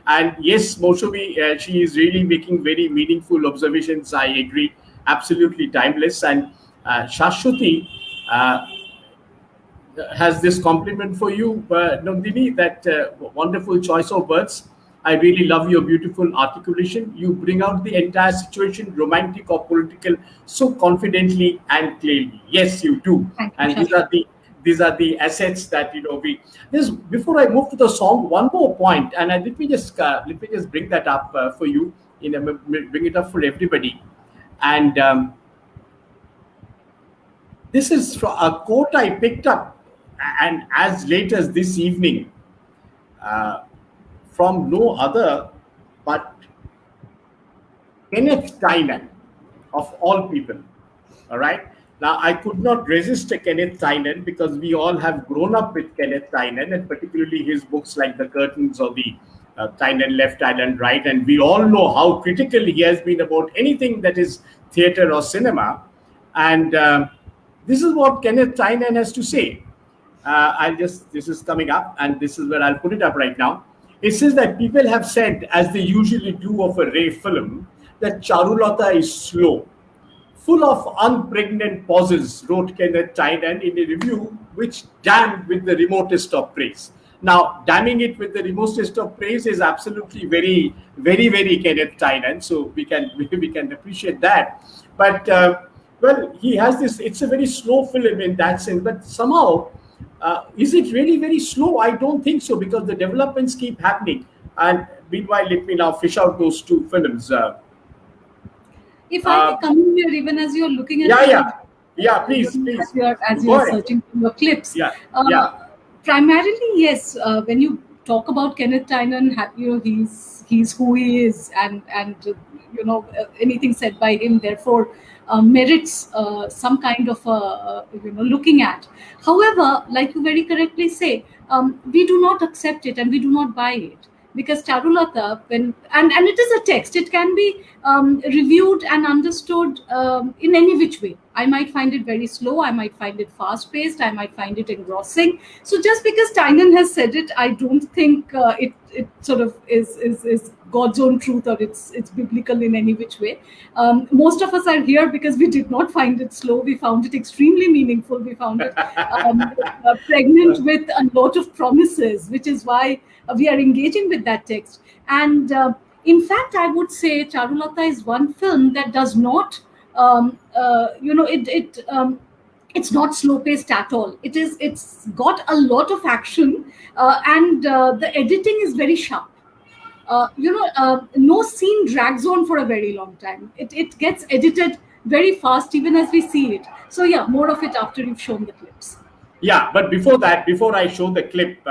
And yes, Moshobi, she is really making very meaningful observations. I agree, absolutely timeless. And Shashwati has this compliment for you, Nandini, that wonderful choice of words. I really love your beautiful articulation. You bring out the entire situation, romantic or political, so confidently and clearly. Yes, you do. And these are the assets that we. This, before I move to the song, one more point, and let me just bring that up for you. Bring it up for everybody. And this is from a quote I picked up, and as late as this evening. From no other but Kenneth Tynan, of all people. All right. Now, I could not resist a Kenneth Tynan because we all have grown up with Kenneth Tynan, and particularly his books like The Curtains or the Tynan Left, Tynan Right. And we all know how critical he has been about anything that is theater or cinema. And this is what Kenneth Tynan has to say. This is coming up, and this is where I'll put it up right now. It says that people have said, as they usually do of a Ray film, that Charulata is slow, full of unpregnant pauses, wrote Kenneth Tynan in a review which damned with the remotest of praise. Now, damning it with the remotest of praise is absolutely very, very, very Kenneth Tynan, so we can we can appreciate that. But well, he has this. It's a very slow film in that sense, but somehow, is it really very slow? I don't think so because the developments keep happening. And meanwhile, let me now fish out those two films. If I may come in here, even as you're looking at please, as you're searching for your clips. Primarily, yes. When you talk about Kenneth Tynan, he's who he is, and anything said by him, therefore, merits some kind of looking at. However, like you very correctly say, we do not accept it and we do not buy it. Because Charulata, and it is a text, it can be reviewed and understood in any which way. I might find it very slow, I might find it fast-paced, I might find it engrossing. So just because Tynan has said it, I don't think it sort of is God's own truth or it's biblical in any which way. Most of us are here because we did not find it slow. We found it extremely meaningful. We found it pregnant with a lot of promises, which is why we are engaging with that text. And in fact, I would say Charulata is one film that does not, it's not slow paced at all. It's got a lot of action, and the editing is very sharp. No scene drags on for a very long time. It gets edited very fast, even as we see it. So yeah, more of it after you've shown the clips. Yeah, but before that, before I show the clip,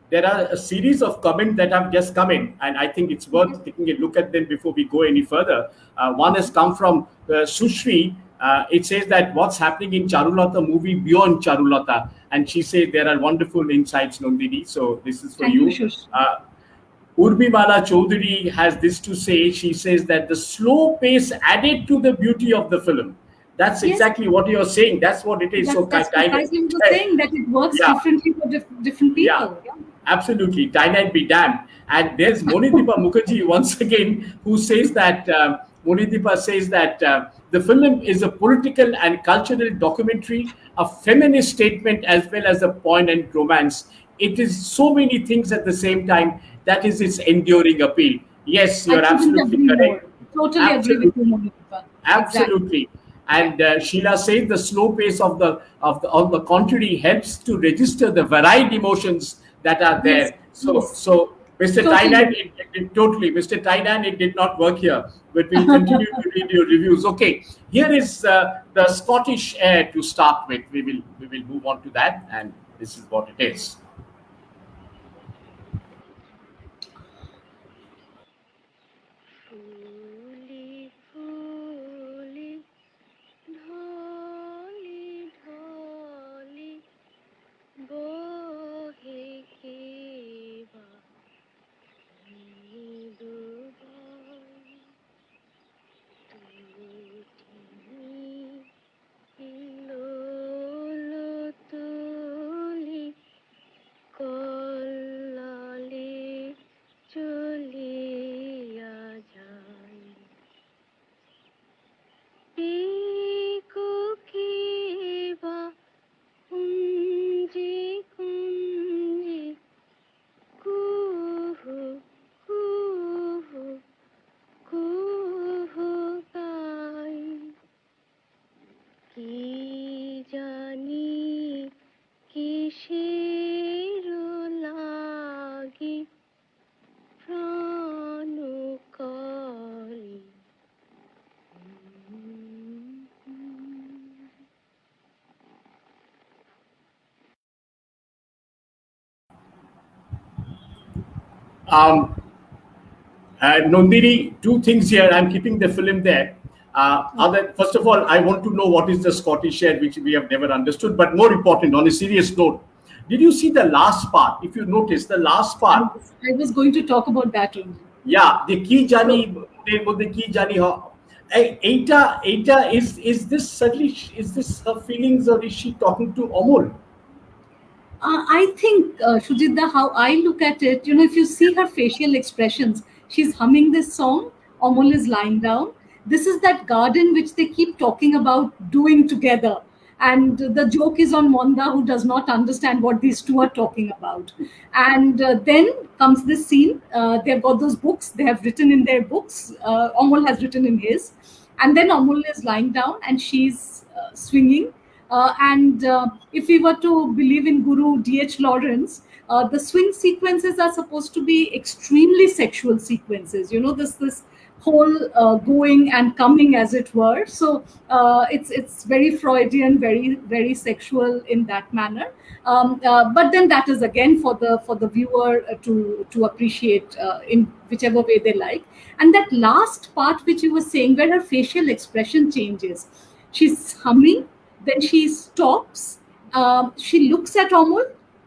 there are a series of comments that have just come in, and I think it's worth taking a look at them before we go any further. One has come from Sushri. It says that what's happening in Charulata movie beyond Charulata, and she says there are wonderful insights, Nandini. So this is for Thank you. you, Urmimala Chaudhary has this to say. She says that the slow pace added to the beauty of the film. That's exactly what you're saying. That's what it is. That's precisely what you're saying, that it works differently for different people. Yeah. Absolutely. Tynan be damned. And there's Monideepa Mukherjee once again, who says that, Monideepa says that the film is a political and cultural documentary, a feminist statement, as well as a poignant romance. It is so many things at the same time. That is its enduring appeal. Yes, you're absolutely correct. Totally agree with you, Monideepa. Absolutely. Exactly. And Sheila says the slow pace on the contrary helps to register the varied emotions that are there. Yes. So Mr. Tynan, Mr. Tynan, it did not work here, but we'll continue to read your reviews. Okay, here is the Scottish air to start with. We will move on to that, and this is what it is. Nandini, two things here. I'm keeping the film there. First of all, I want to know what is the Scottish air, which we have never understood. But more important, on a serious note, did you see the last part? If you notice, the last part. I was going to talk about that only. Yeah, the key Jani, the key Jani. Eta, is this suddenly, is this her feelings, or is she talking to Amol? I think, Shujita, how I look at it, you know, if you see her facial expressions, she's humming this song, Amol is lying down. This is that garden which they keep talking about doing together. And the joke is on Monda, who does not understand what these two are talking about. And then comes this scene. They've got those books, they have written in their books. Amol has written in his. And then Amol is lying down and she's swinging. If we were to believe in Guru D.H. Lawrence, the swing sequences are supposed to be extremely sexual sequences. You know, this whole going and coming, as it were. So it's very Freudian, very very sexual in that manner. But then that is again for the viewer to appreciate in whichever way they like. And that last part which you were saying, where her facial expression changes, she's humming. Then she stops, she looks at Amol,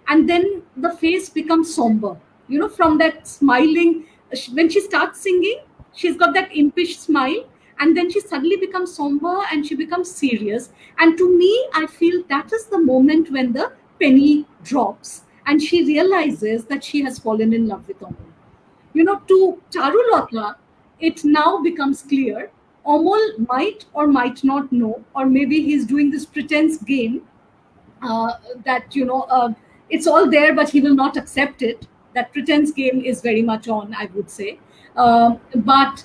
and then the face becomes somber. You know, from that smiling, when she starts singing, she's got that impish smile, and then she suddenly becomes somber and she becomes serious. And to me, I feel that is the moment when the penny drops and she realizes that she has fallen in love with Amol. You know, to Charulata, it now becomes clear Amol might or might not know, or maybe he's doing this pretense game that, you know, it's all there, but he will not accept it. That pretense game is very much on, I would say. But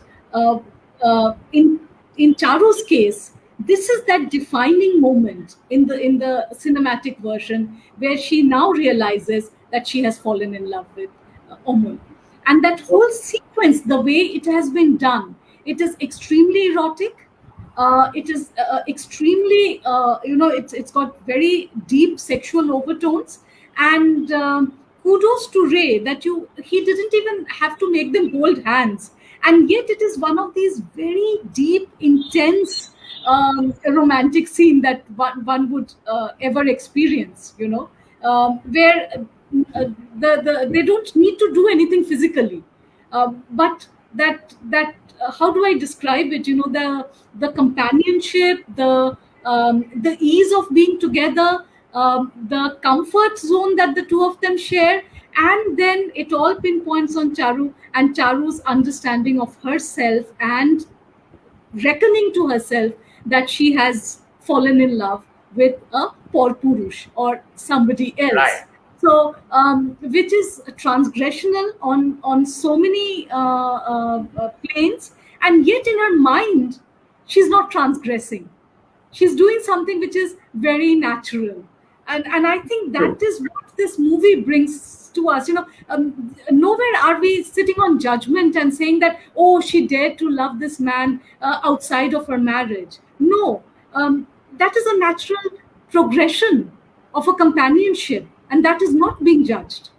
in Charu's case, this is that defining moment in the cinematic version where she now realizes that she has fallen in love with Amol. And that whole sequence, the way it has been done, it is extremely erotic. It is extremely, you know, it's got very deep sexual overtones. And kudos to Ray that he didn't even have to make them hold hands. And yet it is one of these very deep, intense romantic scene that one would ever experience, you know, where they don't need to do anything physically. But that how do I describe it? You know, the companionship, the ease of being together, the comfort zone that the two of them share, and then it all pinpoints on Charu and Charu's understanding of herself and reckoning to herself that she has fallen in love with a Porpurush or somebody else. Right. So, which is transgressional on so many planes, and yet in her mind, she's not transgressing. She's doing something which is very natural, and I think that is what this movie brings to us. You know, nowhere are we sitting on judgment and saying that, oh, she dared to love this man outside of her marriage. No, that is a natural progression of a companionship, and that is not being judged.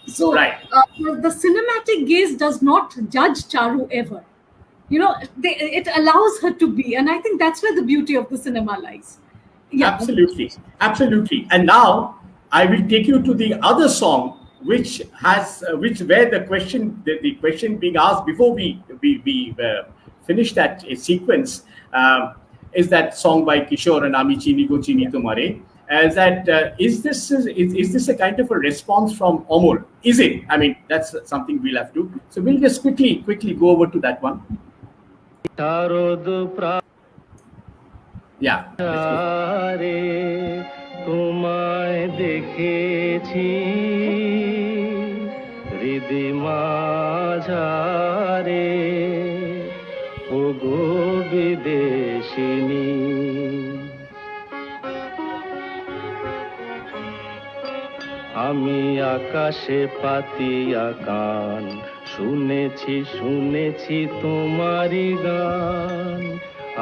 So Right. The cinematic gaze does not judge Charu ever. You know, it allows her to be, and I think that's where the beauty of the cinema lies. Yeah. Absolutely, absolutely. And now I will take you to the other song, which has where the question being asked before we finish that sequence is that song by Kishore and Ami Chini Go Chini Tumare. Is this a kind of a response from Amol? Is it? I mean, that's something we'll have to. So we'll just quickly go over to that one. Yeah. তোমায় দেখেছি হৃদি মাঝারে ওগো বিদেশিনী আমি আকাশে পাতিয়া গান শুনেছি তোমারি গান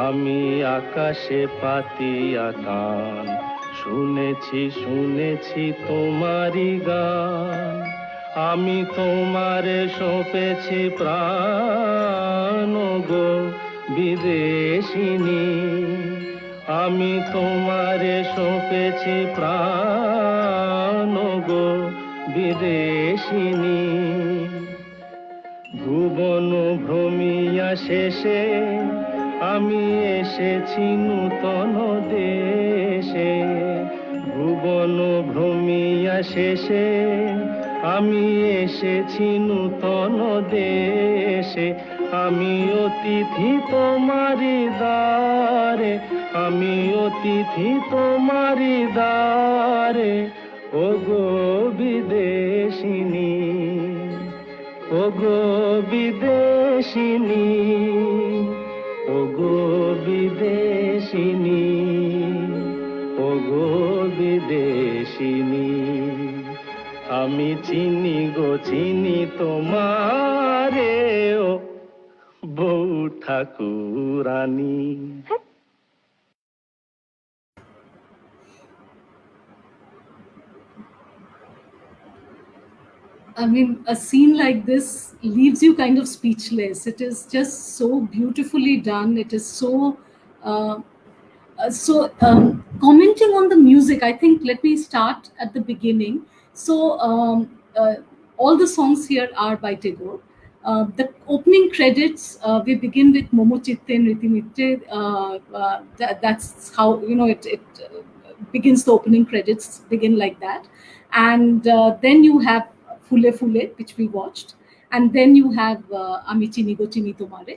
আমি আকাশে পাতিয়া গান শুনেছি তোমারি গান আমি তোমারে সঁপেছি প্রাণ গো বিদেশিনী, আমি তোমারে সঁপেছি প্রাণ গো বিদেশিনী। ভুবন ভ্রমিয়া শেষে আমি এসেছি নূতন দেশে, ভুবন ভ্রমিয়া শেষে আমি এসেছি নূতন দেশে। আমি অতিথি তোমারি দ্বারে, আমি অতিথি তোমারি দ্বারে, ওগো বিদেশিনী, ওগো বিদেশিনী, ওগো বিদেশিনী, ওগো বিদেশিনী। আমি চিনি গো চিনি তোমারে, ও বউ ঠাকুরানী। I mean, a scene like this leaves you kind of speechless. It is just so beautifully done. It is so. Commenting on the music, I think let me start at the beginning. So, all the songs here are by Tagore. The opening credits, we begin with Momo Chitte Nriti Mitre. That's how, you know, it begins. The opening credits begin like that. And then you have Phule Phule, which we watched. And then you have Ami Chini Go Chini Tomare.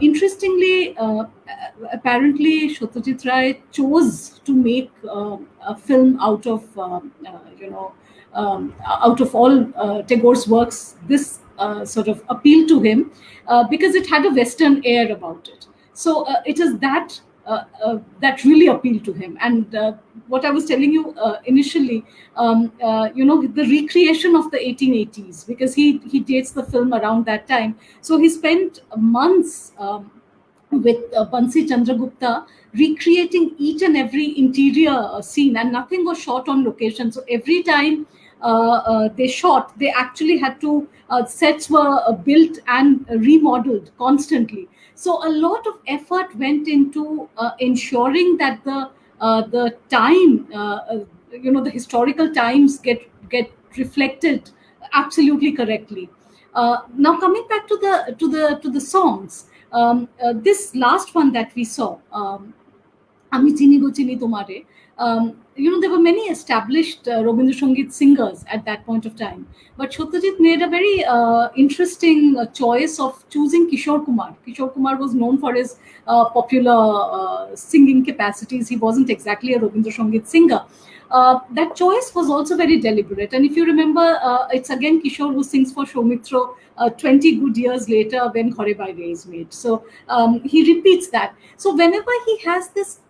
Interestingly, apparently Satyajit Ray chose to make a film out of out of all Tagore's works. This sort of appealed to him because it had a Western air about it. So it is that that really appealed to him. And what I was telling you initially, the recreation of the 1880s, because he dates the film around that time. So he spent months with Bansi Chandragupta recreating each and every interior scene, and nothing was shot on location. So every time they shot, they actually had to, sets were built and remodeled constantly. So a lot of effort went into ensuring that the time, the historical times get reflected absolutely correctly. Now coming back to the songs, this last one that we saw, Ami Chini Go Chini Tomare. There were many established Rabindra Sangeet singers at that point of time, but Satyajit made a very interesting choice of choosing Kishore Kumar. Kishore Kumar was known for his popular singing capacities. He wasn't exactly a Rabindra Sangeet singer. That choice was also very deliberate. And if you remember, it's again Kishore who sings for Soumitra 20 good years later when Ghore Baire is made. So he repeats that. So whenever he has this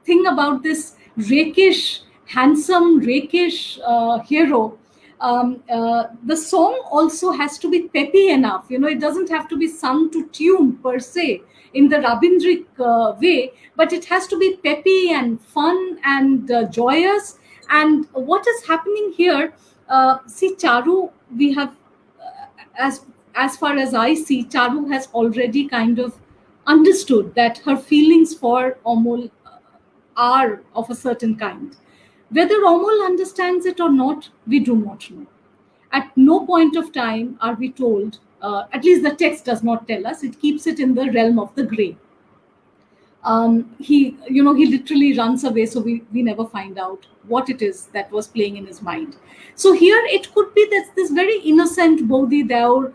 thing about this rakish, handsome, rakish hero, the song also has to be peppy enough. It doesn't have to be sung to tune per se in the Rabindric way, but it has to be peppy and fun and joyous. And what is happening here, see, Charu, we have, as far as I see, Charu has already kind of understood that her feelings for Amol are of a certain kind. Whether Amol understands it or not, we do not know. At no point of time are we told, at least the text does not tell us, it keeps it in the realm of the grey. He literally runs away, so we never find out what it is that was playing in his mind. So here it could be that this very innocent Bodhi Daur,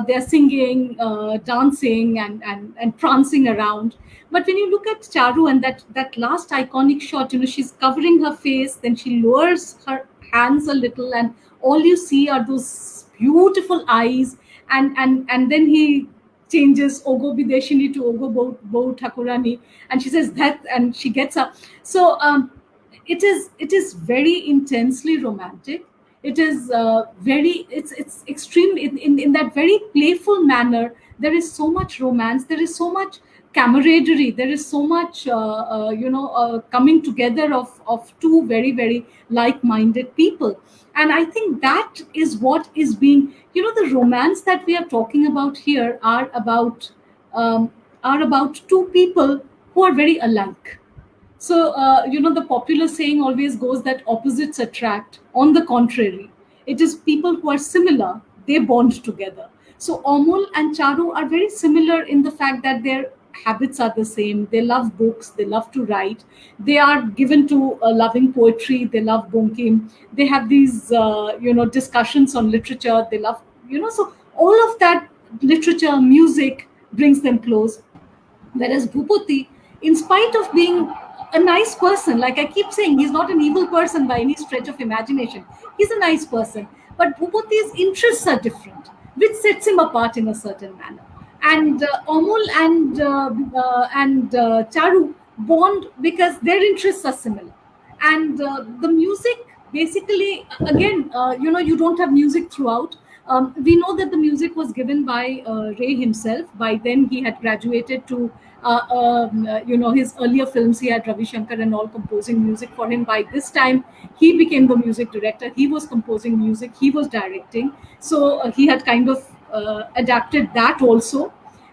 they're singing, dancing and prancing around. But when you look at Charu and that last iconic shot, she's covering her face, then she lowers her hands a little, and all you see are those beautiful eyes, and then he changes Ogo Bideshini to Ogo Bo Thakurani, and she says that, and she gets up. So it is very intensely romantic. It is it's extreme in that very playful manner. There is so much romance, there is so much camaraderie. There is so much, coming together of two very, very like-minded people. And I think that is what is being, the romance that we are talking about here um, are about two people who are very alike. So, the popular saying always goes that opposites attract. On the contrary, it is people who are similar, they bond together. So, Omul and Charu are very similar in the fact that their habits are the same. They love books, they love to write, they are given to loving poetry, they love Bunkim, they have these, discussions on literature, they love, so all of that literature, music brings them close. Whereas Bhupati, in spite of being a nice person, like I keep saying, he's not an evil person by any stretch of imagination. He's a nice person. But Bhupati's interests are different, which sets him apart in a certain manner. And Omul and Charu bond because their interests are similar. And the music, basically, again, you don't have music throughout. We know that the music was given by Ray himself. By then, he had graduated to, his earlier films. He had Ravi Shankar and all composing music for him. By this time, he became the music director. He was composing music. He was directing. So he had kind of adapted that also.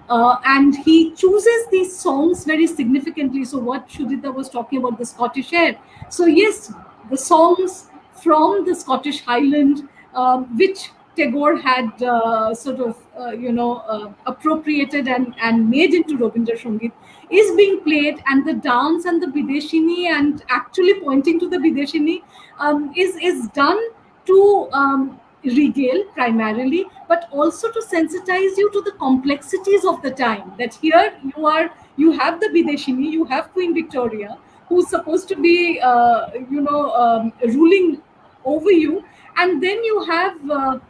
And he chooses these songs very significantly. So, what Shudita was talking about, the Scottish air. So, yes, the songs from the Scottish Highland, which Tagore had appropriated and made into Robindra Sangeet, is being played, and the dance and the Bideshini, and actually pointing to the Bideshini, is done to regale primarily, but also to sensitize you to the complexities of the time. That here you have the Bideshini, you have Queen Victoria, who's supposed to be, ruling over you, and then you have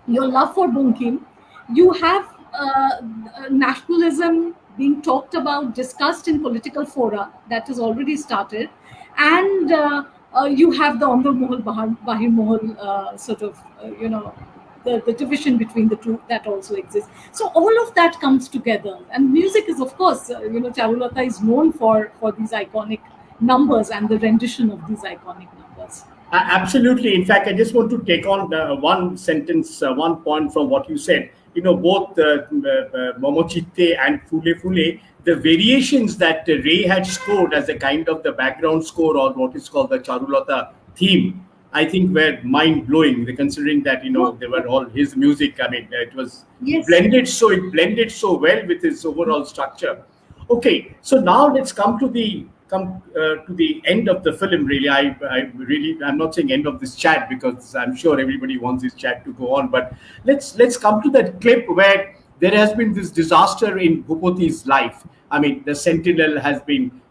your love for Bunkim, you have nationalism being talked about, discussed in political fora that has already started, and you have the Amr Mohal Bahir Mohal the division between the two that also exists. So all of that comes together, and music is, of course, Charulata is known for these iconic numbers and the rendition of these iconic numbers. Absolutely. In fact, I just want to take on one sentence, one point from what you said. Both Momochitte and Fule Fule, the variations that Ray had scored as a kind of the background score, or what is called the Charulata theme, I think were mind blowing. Considering that they were all his music. I mean, it was Yes. blended so well with his overall structure. Okay, so now let's come to the end of the film. Really, I'm not saying end of this chat, because I'm sure everybody wants this chat to go on. But let's come to that clip where there has been this disaster in Bhupati's life. I mean, the Sentinel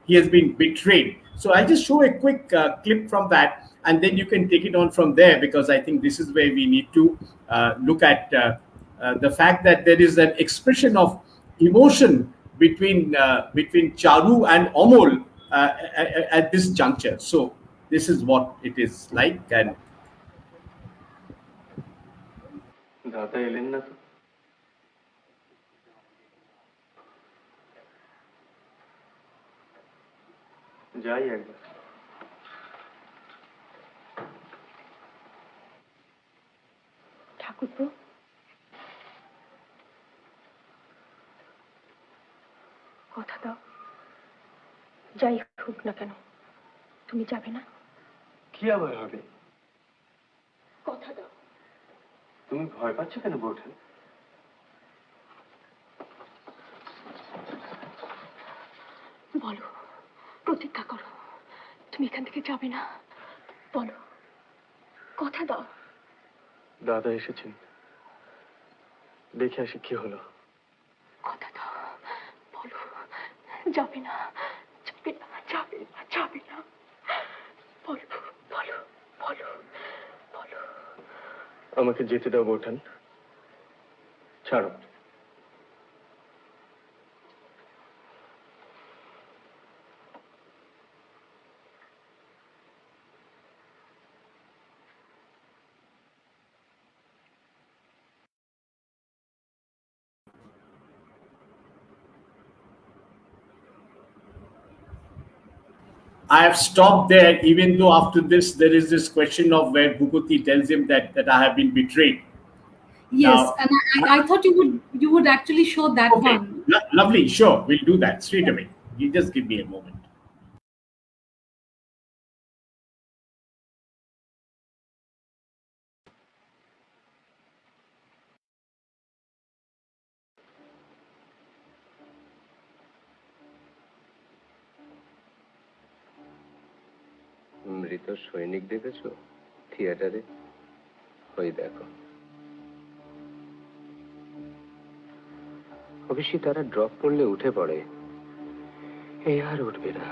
he has been betrayed. So I'll just show a quick clip from that, and then you can take it on from there, because I think this is where we need to look at the fact that there is an expression of emotion between Charu and Omol at this juncture. So this is what it is like. And দাদা এলেন না তো? যাই একবার। ঠাকুরপো, কথা দাও, যাই হোক না কেন তুমি যাবে না? কি আবার হবে? কথা দাও। তুমি ভয় পাচ্ছ কেন বৌঠান? বলো, প্রতিজ্ঞা করো, তুমি এখান থেকে যাবে না। বলো, কথা দাও। দাদা এসেছেন, দেখে আসি কি হলো। কথা দাও, বলো, যাবে না, যাবে না, যাবে না, যাবে না। বলো, বলো, বলো, বলো। আমাকে যেতে দাও বৌঠান, ছাড়ো। I have stopped there, even though after this there is this question of where Bhupathi tells him that I have been betrayed. Yes, Now, and I thought you would actually show that okay, one. lovely, sure, we'll do that straight away. You just give me a moment. মৃত সৈনিক দেখেছো থিয়েটারে? ওই দেখো, অবশ্যই তারা drop করলে উঠে পড়ে, এই আর উঠবে না।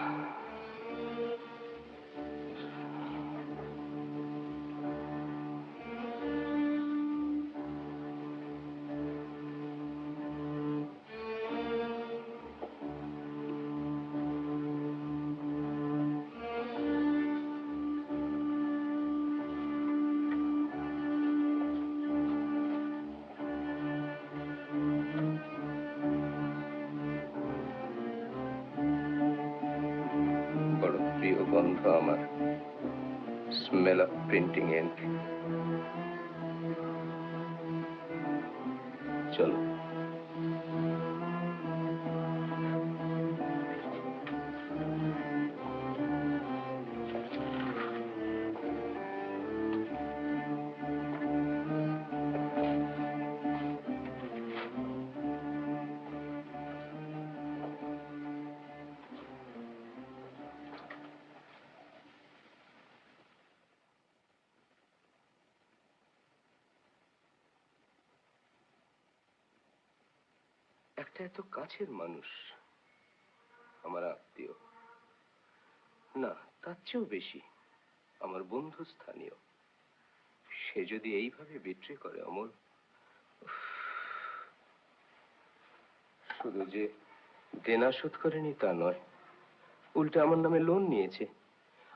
বড় প্রিয় গন্ধ আমার, স্মেল অফ প্রিন্টিং ইঙ্ক। চলো। একটা এত কাছের মানুষ, আমার আত্মীয় না, তার চেয়েও বেশি আমার বন্ধু স্থানীয়, সে যদি এইভাবে বিট্রে করে অমল, শুধু যে দেনা শোধ করেনি তা নয়, উল্টে আমার নামে লোন নিয়েছে।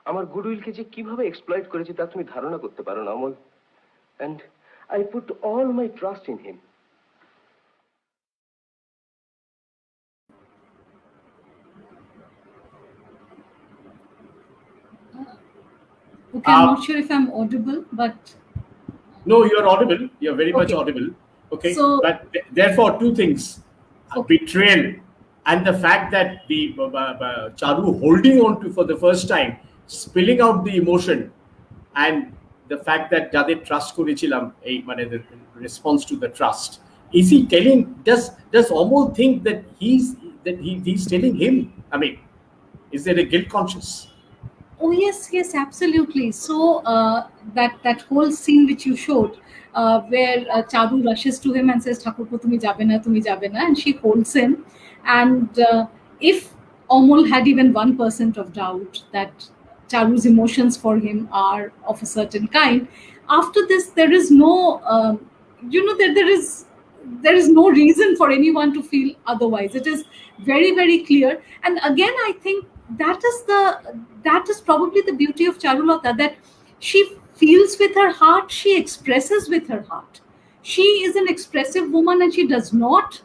আমার গুডউইলকে যে কিভাবে এক্সপ্লয়েট করেছে তা তুমি ধারণা করতে পারো না Amal. And I put all my trust in him. Okay, I'm not sure if I'm audible, but No, you're audible. You're very much audible. Okay. So, but therefore, two things: Okay. betrayal, and the fact that the Charu holding on to for the first time, spilling out the emotion, and the fact that Jade trust korichilam, the response to the trust. Is he telling? Does Amol think that he's telling him? I mean, is there a guilt conscious? oh yes, absolutely. So that whole scene which you showed, where Charu rushes to him and says, "Thakurpo, tumi jabe na," and she holds him. And if Amol had even 1% of doubt that Charu's emotions for him are of a certain kind, after this there is no, there is no reason for anyone to feel otherwise. It is very, very clear. And again, I think that is probably the beauty of Charulata, that she feels with her heart, she expresses with her heart. She is an expressive woman, and she does not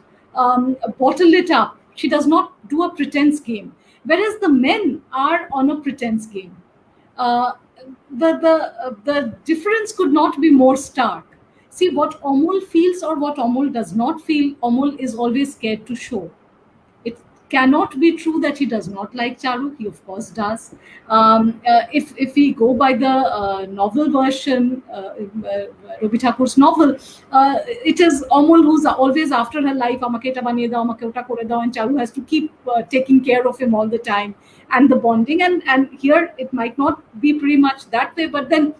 bottle it up. She does not do a pretense game, whereas the men are on a pretense game. The difference could not be more stark. See, what Amol feels or what Amol does not feel, Amol is always scared to show. It cannot be true that he does not like Charu. He of course does. If we go by the novel version, Ravi Thakur's novel, it is Amol who's always after her life, amake eta baniye dao, amake ota kore dao, and Charu has to keep taking care of him all the time, and the bonding. And here it might not be pretty much that way, but then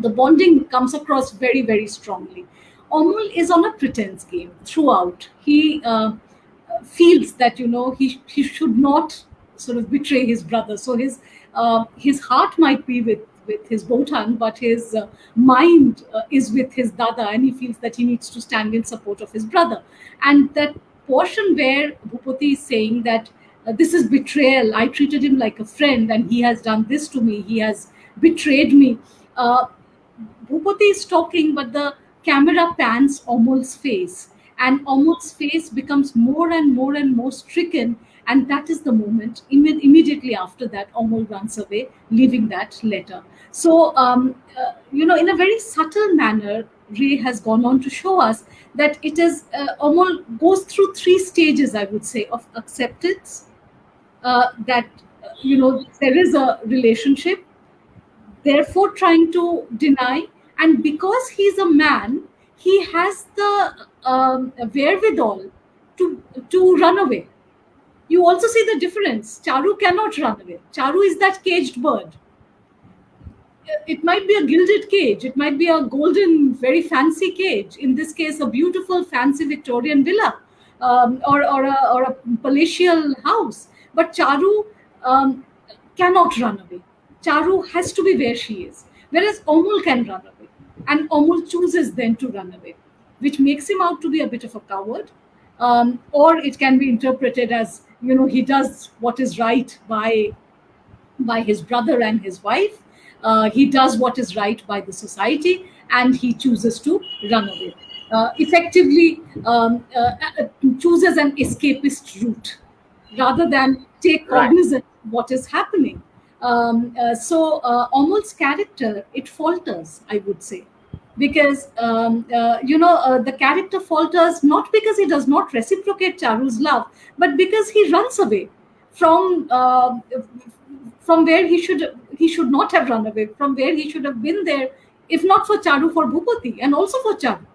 the bonding comes across very, very strongly. Amol is on a pretense game throughout. He feels that he should not sort of betray his brother. So his heart might be with his Botan, but his mind is with his Dada, and he feels that he needs to stand in support of his brother. And that portion where Bhupati is saying that this is betrayal, I treated him like a friend and he has done this to me, he has betrayed me. Bhupati is talking, but the camera pans Amol's face, and Amol's face becomes more and more stricken And that is the moment. Immediately after that, Amol runs away, leaving that letter. So, in a very subtle manner, Ray has gone on to show us that it is Amol goes through three stages, I would say, of acceptance. That there is a relationship, therefore trying to deny, and because he's a man, he has the wherewithal to run away. You also see the difference. Charu cannot run away. Charu is that caged bird. It might be a gilded cage, it might be a golden, very fancy cage. In this case, a beautiful, fancy Victorian villa, or a palatial house. But Charu um, cannot run away. Charu has to be where she is, whereas Omul can run away. And Omul chooses then to run away, which makes him out to be a bit of a coward. Or it can be interpreted as, he does what is right by his brother and his wife. He does what is right by the society, and he chooses to run away. Effectively, chooses an escapist route rather than take Right. cognizance of what is happening. Omol's character, it falters, I would say, because the character falters not because he does not reciprocate Charu's love, but because he runs away from where he should not have run away, from where he should have been there, if not for Charu, for Bhupati, and also for Charu.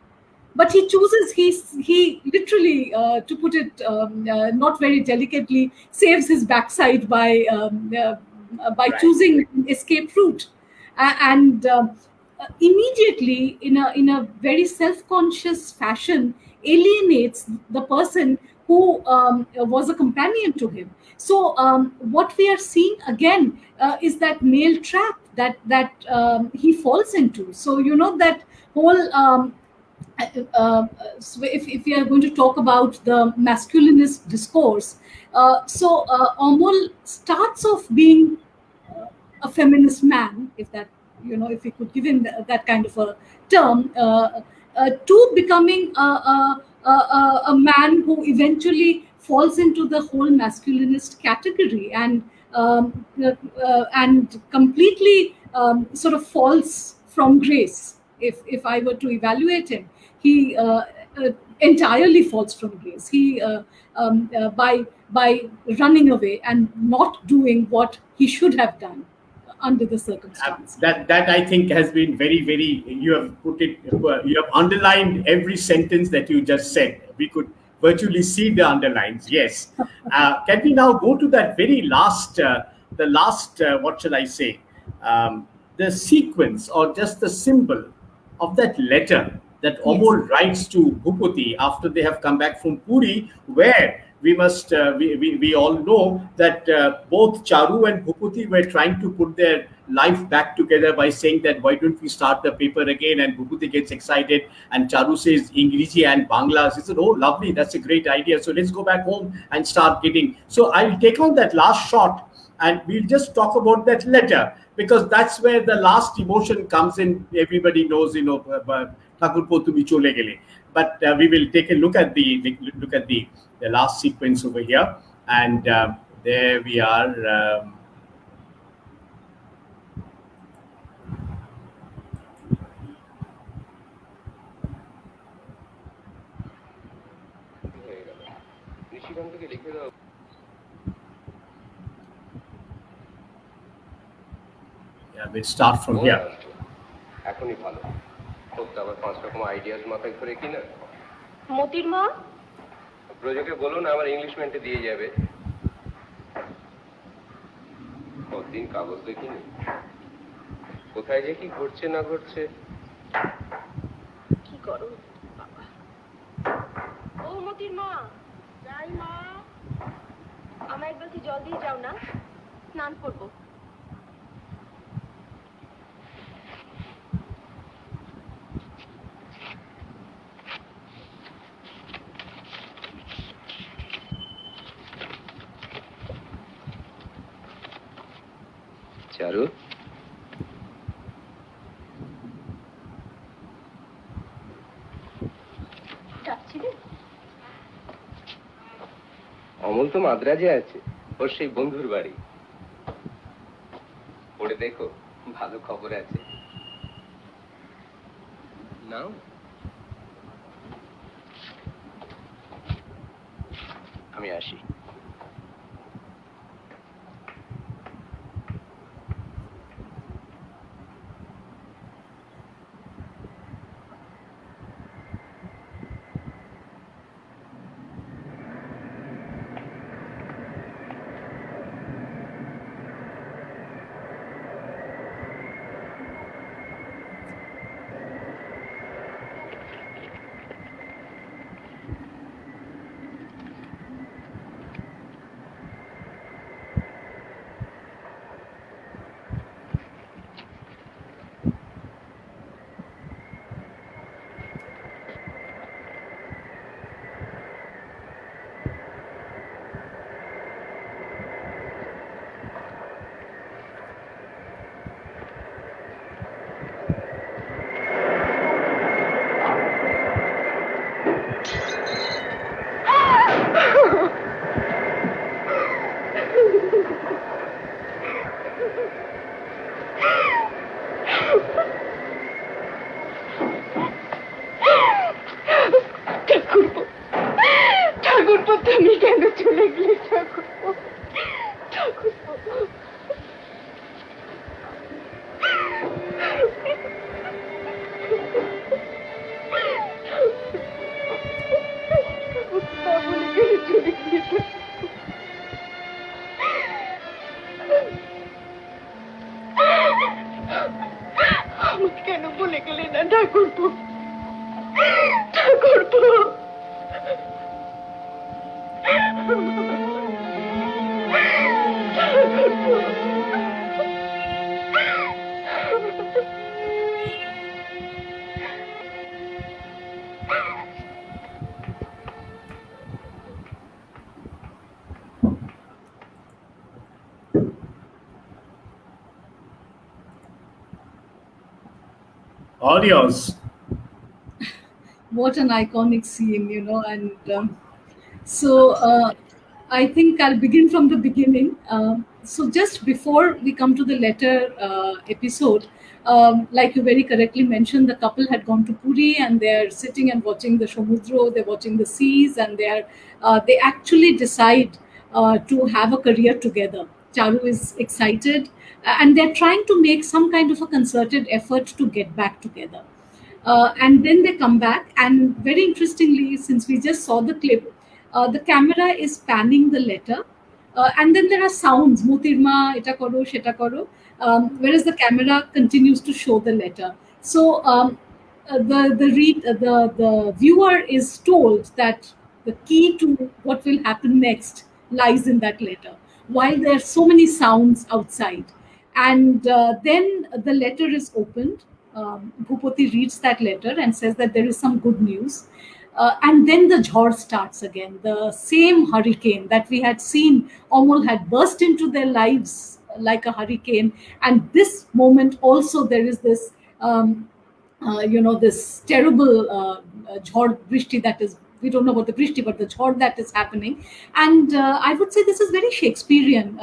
But he chooses, he literally, to put it not very delicately, saves his backside by Right. choosing escape route. And immediately, in a very self-conscious fashion, alienates the person who was a companion to him. So what we are seeing again is that male trap that he falls into. So that whole so if we are going to talk about the masculinist discourse, Amol starts off being a feminist man, if we could give him that kind of a term, to becoming a man who eventually falls into the whole masculinist category, and completely sort of falls from grace. If I were to evaluate him, he entirely falls from grace. He by running away and not doing what he should have done under the circumstances. That I think has been very, very. You have put it. You have underlined every sentence that you just said. We could virtually see the underlines. Yes. Can we now go to that very last? The last. What shall I say? The sequence, or just the symbol of that letter that Amol writes to Bhupati after they have come back from Puri, where we all know that both Charu and Bhupati were trying to put their life back together by saying that why don't we start the paper again, and Bhupati gets excited and Charu says Ingriji and Bangla. She said, oh lovely, that's a great idea, so let's go back home and start getting. So I'll take on that last shot and we'll just talk about that letter, because that's where the last emotion comes in. Everybody knows, Thakurpo tumi chole gele. But we will take a look at the last sequence over here, and there we are. নিশিকান্তকে লিখে দাও। Yeah, we'll start from here. এখনই ভালো হোক তো, আবার 5 রকম ideas মাথায় ঘুরে কিনা। মতির মা, ব্রজকে বলুন আমার ইংলিশ ম্যানটে দিয়ে যাবে। কতদিন কাগজ দেখিনি, কোথায় যে কি ঘটছে না ঘটছে। কি করো বাবা? ও মতির মা, যাই মা। আমার এক বালতি জল দিয়ে যাও না, স্নান করবো। চারু, ডাকছিলে? অমল তো মাদ্রাজে আছে, ওর সেই বন্ধুর বাড়ি। পড়ে দেখো, ভালো খবর আছে। নাও। আমি আসি। ঠাকুরপো, তুমি কেন চলে গেলে ঠাকুরপো? ঠাকুরপো, আমাকে কেন বলে গেলে না ঠাকুরপো? ঠাকুরপো, All yours. What an iconic scene, and so I think I'll begin from the beginning. So just before we come to the letter episode, like you very correctly mentioned, the couple had gone to Puri and they're sitting and watching the Samudra, they're watching the seas, and they actually decide to have a career together. Charu is excited, and they're trying to make some kind of a concerted effort to get back together. And then they come back, and very interestingly, since we just saw the clip, the camera is panning the letter, and then there are sounds, Mutirma, eta koro, sheta koro, whereas the camera continues to show the letter. So the viewer is told that the key to what will happen next lies in that letter, while there are so many sounds outside. And then the letter is opened. Bhupati reads that letter and says that there is some good news. And then the jhor starts again. The same hurricane that we had seen, Amol had burst into their lives like a hurricane. And this moment also, there is this, this terrible jhor brishti that is, we don't know about the brishti, but the jhor that is happening. And I would say this is very Shakespearean.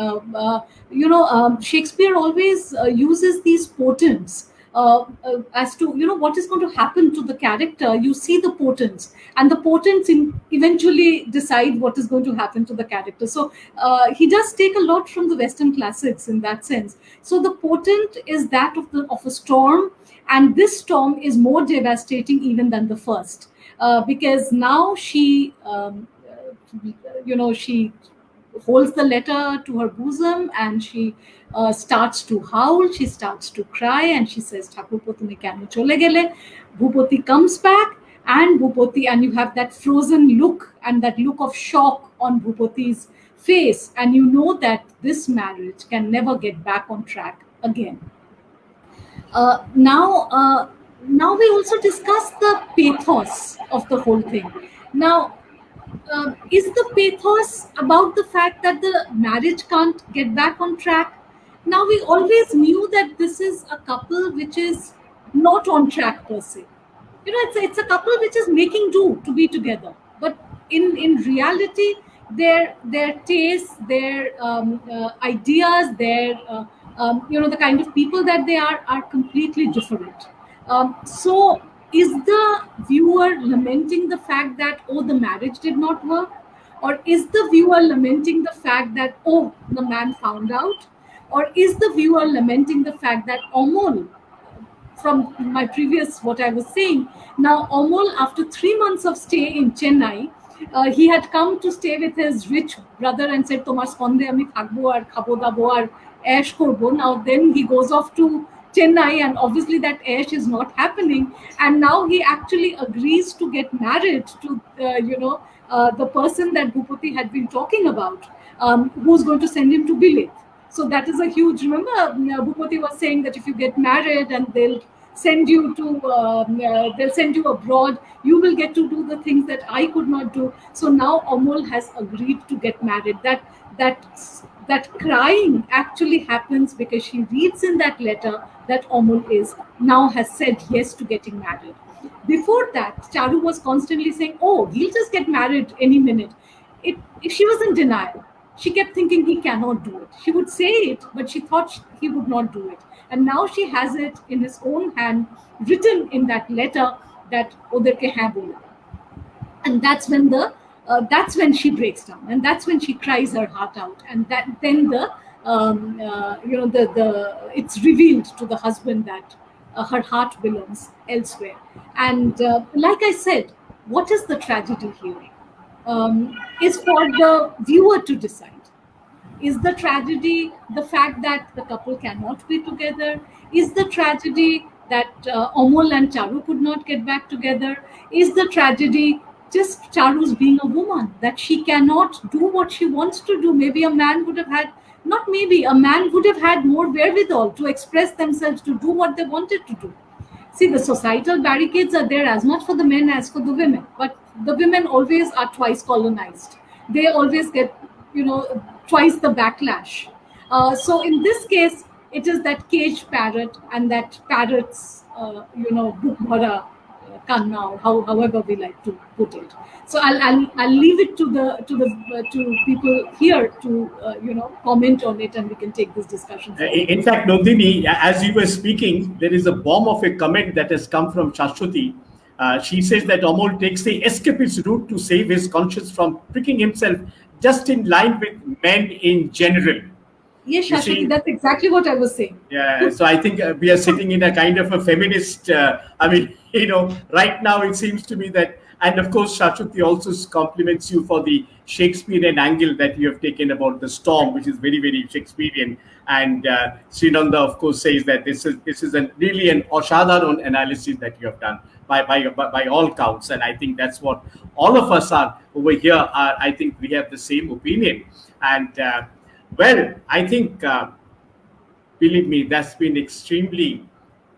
Shakespeare always uses these portents as to what is going to happen to the character. You see the portents, and the portents eventually decide what is going to happen to the character. So he does take a lot from the Western classics in that sense. So the portent is that of a storm, and this storm is more devastating even than the first, because now she she holds the letter to her bosom, and she starts to howl, she starts to cry, and she says, Thakurpo, tumi keno chole gele? Bhupati comes back, and you have that frozen look and that look of shock on Bhupati's face, and you know that this marriage can never get back on track again. Now we also discuss the pathos of the whole thing. Now, is the pathos about the fact that the marriage can't get back on track? Now, we always knew that this is a couple which is not on track per se. It's a couple which is making do to be together. But in reality, their tastes, their ideas, their the kind of people that they are completely different. So is the viewer lamenting the fact that, oh, the marriage did not work, or is the viewer lamenting the fact that, oh, the man found out, or is the viewer lamenting the fact that Amol, from my previous what I was saying. Now, Amol, after 3 months of stay in Chennai, he had come to stay with his rich brother and said, "Tomar skonde ami thakbo ar khabo dabo ar ash korbo." Now, then he goes off to Chennai, and obviously that ash is not happening. And now he actually agrees to get married to, the person that Bhupati had been talking about, who's going to send him to Bilit. So that is a huge. Remember, Bhupati was saying that if you get married and they'll send you to, they'll send you abroad, you will get to do the things that I could not do. So now Amol has agreed to get married. That crying actually happens because she reads in that letter that Amol is now has said yes to getting married. Before that, Charu was constantly saying, "Oh, he'll just get married any minute." She was in denial. She kept thinking he cannot do it. She would say it, but she thought he would not do it. And now she has it in his own hand, written in that letter that Oderke hai bola. And that's when she breaks down, and that's when she cries her heart out, and then it's revealed to the husband that her heart belongs elsewhere. And like I said, what is the tragedy here? Is for the viewer to decide. Is the tragedy the fact that the couple cannot be together? Is the tragedy that Amol and Charu could not get back together? Is the tragedy just Charu's being a woman, that she cannot do what she wants to do? Maybe a man would have had, not maybe, a man would have had more wherewithal to express themselves, to do what they wanted to do. See, the societal barricades are there as much for the men as for the women, but the women always are twice colonized. They always get, twice the backlash. So in this case, it is that caged parrot and that parrot's, bhara kanna, or however we like to put it. So I'll leave it to people here to comment on it, and we can take this discussion forward. In fact, Nandini, as you were speaking, there is a bomb of a comment that has come from Shashwati. She says that Amol takes the escapist route to save his conscience from pricking himself, just in line with men in general. Yes, Shashwati, that's exactly what I was saying. Yeah, so I think we are sitting in a kind of a feminist, right now it seems to me that, and of course, Shashwati also compliments you for the Shakespearean angle that you have taken about the storm, which is very, very Shakespearean. And Srinanda, of course, says that this is really an Oshadaron analysis that you have done by all counts. And I think that's what all of us are over here. I think we have the same opinion. And well, I think, believe me, that's been extremely,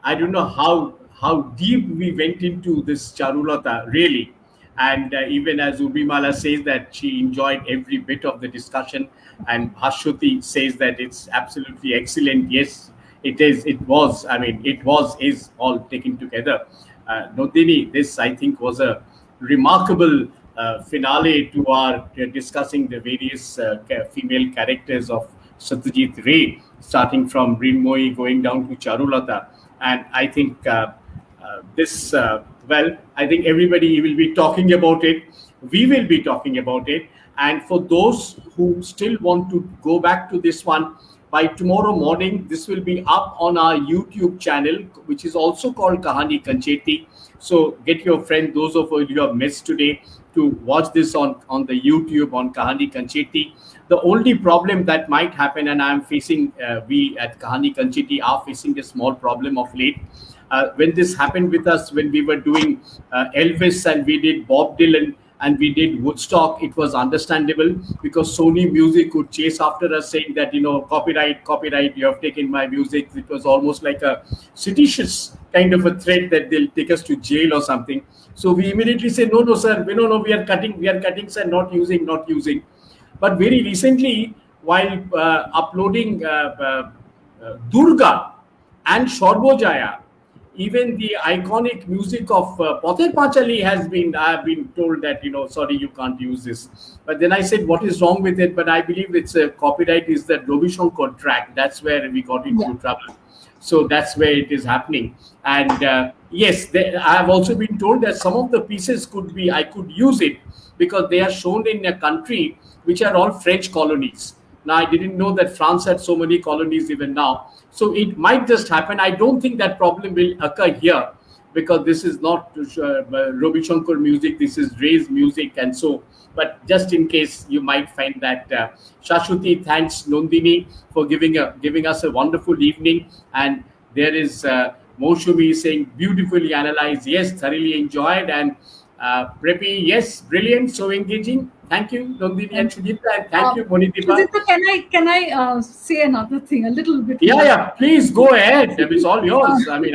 I don't know how deep we went into this Charulata, really. And even as Ubimala says that she enjoyed every bit of the discussion, and Ashwati says that it's absolutely excellent. Yes, it is. It was. I mean, is all taken together. Nandini, this I think was a remarkable finale to our discussing the various female characters of Satyajit Ray, starting from Mrinmoyi going down to Charulata. And I think I think everybody will be talking about it. We will be talking about it. And for those who still want to go back to this one, by tomorrow morning, this will be up on our YouTube channel, which is also called Kahani Kancheti. So get your friend, those of you who have missed today, to watch this on the YouTube on Kahani Kancheti. The only problem that might happen, and I'm facing, we at Kahani Kancheti are facing a small problem of late. When this happened with us, when we were doing Elvis and we did Bob Dylan and we did Woodstock, it was understandable because Sony Music could chase after us saying that, copyright, you have taken my music. It was almost like a seditious kind of a threat that they'll take us to jail or something. So we immediately say, no, sir, no, we are cutting, sir, not using. But very recently, while uploading Durga and Shorbojaya, even the iconic music of Pothe Pachali has been, I have been told that, sorry, you can't use this. But then I said, what is wrong with it? But I believe it's a copyright is the Robi Shankar track. That's where we got into trouble. So that's where it is happening. And yes, I have also been told that some of the pieces I could use it because they are shown in a country which are all French colonies. Now, I didn't know that France had so many colonies even now. So it might just happen. I don't think that problem will occur here because this is not Robi Shankar music. This is Ray's music. And so, but just in case you might find that Shashwati, thanks Nandini for giving us a wonderful evening. And there is Moshumi saying beautifully analyzed. Yes, thoroughly enjoyed. And Preppy, yes, brilliant, so engaging. Thank you, Nandini and Sujita, and thank you, Monideepa. Sujita, can I say another thing, a little bit? Yeah, please go ahead. It's all yours. I mean,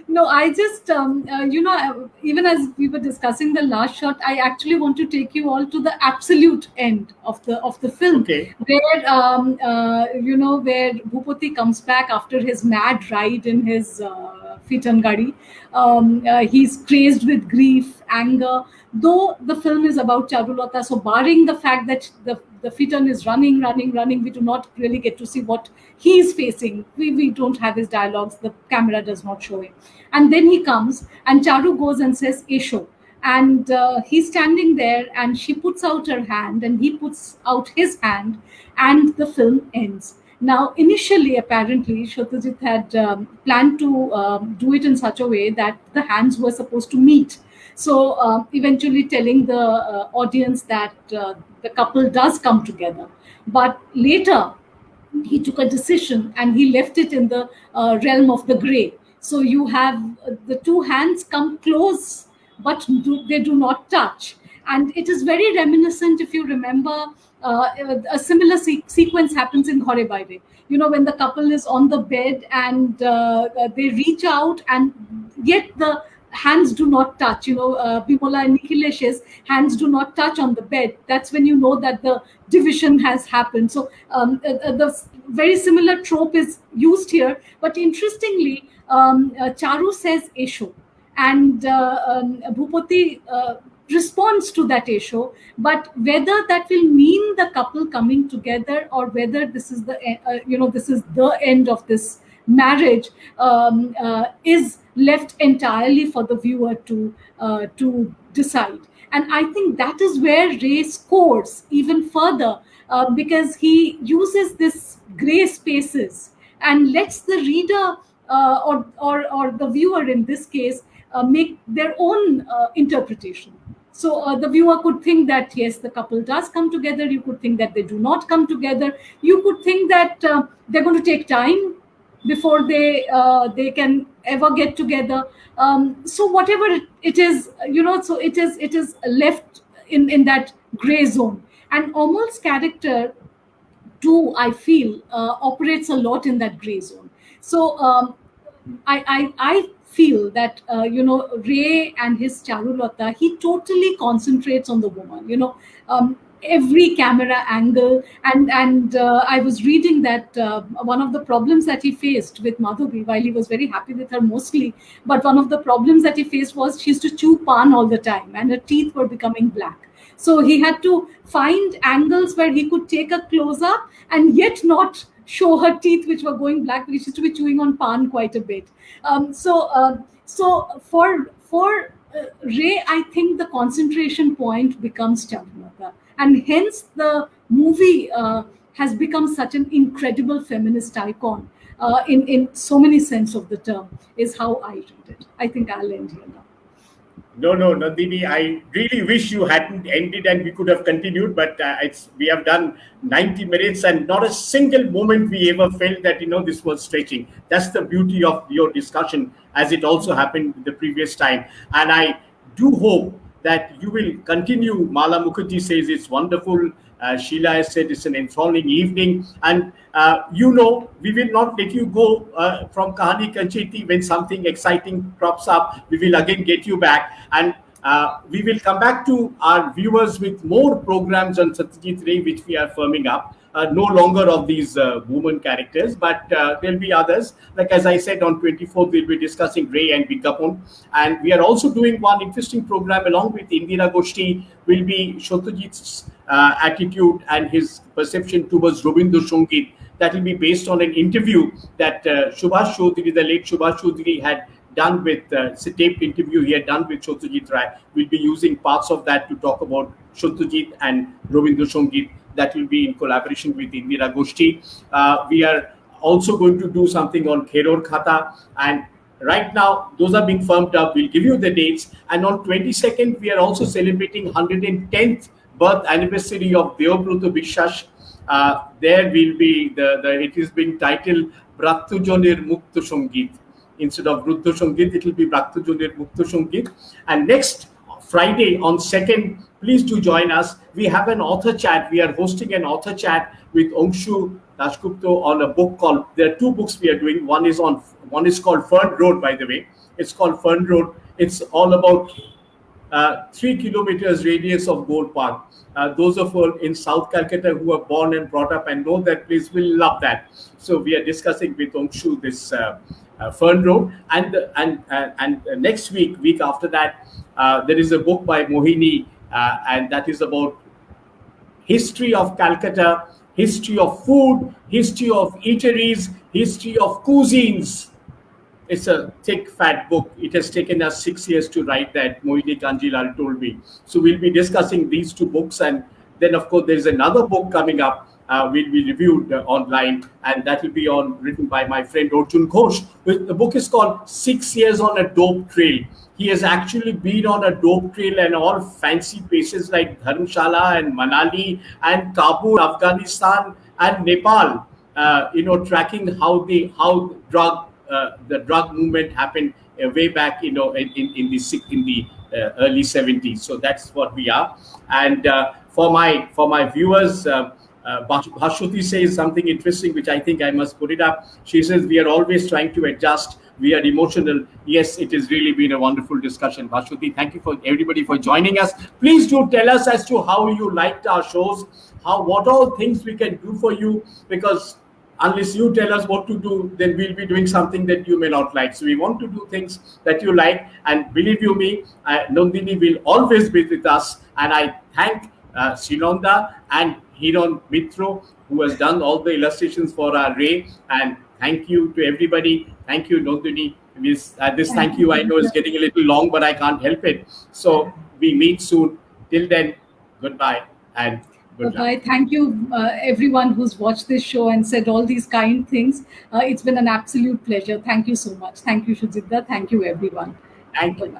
No, I just, even as we were discussing the last shot, I actually want to take you all to the absolute end of the film, okay, where where Bhupati comes back after his mad ride in his Fitan Gadi. He's crazed with grief, anger. Though the film is about Charulata, so barring the fact that the Fitan is running, we do not really get to see what he is facing. We don't have his dialogues. The camera does not show it. And then he comes and Charu goes and says, Esho. And he's standing there and she puts out her hand and he puts out his hand and the film ends. Now, initially, apparently, Satyajit had planned to do it in such a way that the hands were supposed to meet. So eventually telling the audience that the couple does come together. But later, he took a decision and he left it in the realm of the gray. So you have the two hands come close, but they do not touch. And it is very reminiscent, if you remember, a similar sequence happens in Ghore Baire. When the couple is on the bed and they reach out and yet the hands do not touch. Bimola and Nikhilesh's hands do not touch on the bed. That's when you know that the division has happened. So the very similar trope is used here. But interestingly, Charu says Esho, and Bhupati responds to that Esho. But whether that will mean the couple coming together or whether this is the end of this marriage is left entirely for the viewer to decide. And I think that is where Ray scores even further because he uses this gray spaces and lets the reader or the viewer in this case make their own interpretation. So the viewer could think that yes, the couple does come together. You could think that they do not come together. You could think that they're going to take time before they can ever get together. So whatever it is, so it is left in that gray zone. And Amol's character too, I feel, operates a lot in that gray zone. So I feel that Ray and his Charulata, he totally concentrates on the woman. Every camera angle, and I was reading that one of the problems that he faced with Madhuri, while he was very happy with her mostly, but one of the problems that he faced was she used to chew pan all the time and her teeth were becoming black. So he had to find angles where he could take a close up and yet not show her teeth which were going black because she used to be chewing on pan quite a bit. So for Ray, I think the concentration point becomes Charulata. And hence the movie has become such an incredible feminist icon in so many sense of the term, is how I read it. I think I'll end here now. No, Nandini, I really wish you hadn't ended and we could have continued, but we have done 90 minutes and not a single moment we ever felt that, this was stretching. That's the beauty of your discussion, as it also happened the previous time. And I do hope that you will continue. Mala Mukherjee says it's wonderful. Sheila has said it's an enthralling evening. And, we will not let you go from Kahani Kancheti when something exciting crops up. We will again get you back. And We will come back to our viewers with more programs on Satyajit Ray, which we are firming up. No longer of these woman characters, but there'll be others. Like as I said, on 24th, we'll be discussing Ray and Biggapon. And we are also doing one interesting program along with Indira Goshti, will be Satyajit's attitude and his perception towards Rabindra Sangeet. That will be based on an interview that Subhash Chaudhary, the late Subhash Chaudhary, had done with it's a taped interview he had done with Satyajit Ray. We'll be using parts of that to talk about Satyajit and Rabindra Sangeet. That will be in collaboration with Indira Goshti. We are also going to do something on Kheror Khata, and right now those are being firmed up. We'll give you the dates. And on 22nd, we are also celebrating 110th birth anniversary of Deobruta Bishwas. There will be it is being titled Brattujonir Mukta Sangeet. Instead of Ruddha Sangeet, it will be Brattujonir Mukta Sangeet. And next Friday on 2nd, please do join us. We have an author chat. We are hosting an author chat with Angshu Dasgupta on a book called. There are two books we are doing. One is called Fern Road, by the way. It's called Fern Road. It's all about 3 kilometers radius of Gold Park. Those of you in South Calcutta who are born and brought up and know that place will love that. So we are discussing with Angshu this Fern Road, and next week after that, there is a book by Mohini, and that is about history of Calcutta, history of food, history of eateries, history of cuisines. It's a thick, fat book. It has taken us 6 years to write that, Mohini Kanjilal told me. So we'll be discussing these two books. And then, of course, there's another book coming up, will be reviewed online. And that will be written by my friend Arjun Ghosh. The book is called 6 Years on a Dope Trail. He has actually been on a dope trail and all fancy places like Dharamshala and Manali and Kabul, Afghanistan and Nepal, tracking how the drug movement happened way back, in the early 70s. So that's what we are. And for my viewers, Bhashwati says something interesting, which I think I must put it up. She says, we are always trying to adjust. We are emotional. Yes, it has really been a wonderful discussion. Bhashwati, thank you for everybody for joining us. Please do tell us as to how you liked our shows, what all things we can do for you, because unless you tell us what to do, then we'll be doing something that you may not like. So we want to do things that you like. And believe you me, Nandini will always be with us. And I thank Srinanda and Hiron Mitro, who has done all the illustrations for our Ray. And thank you to everybody. Thank you, Nandini. This thank you, I know, is getting a little long, but I can't help it. So we meet soon. Till then, goodbye and good luck. Bye. Thank you, everyone who's watched this show and said all these kind things. It's been an absolute pleasure. Thank you so much. Thank you, Shujita. Thank you, everyone. Thank you.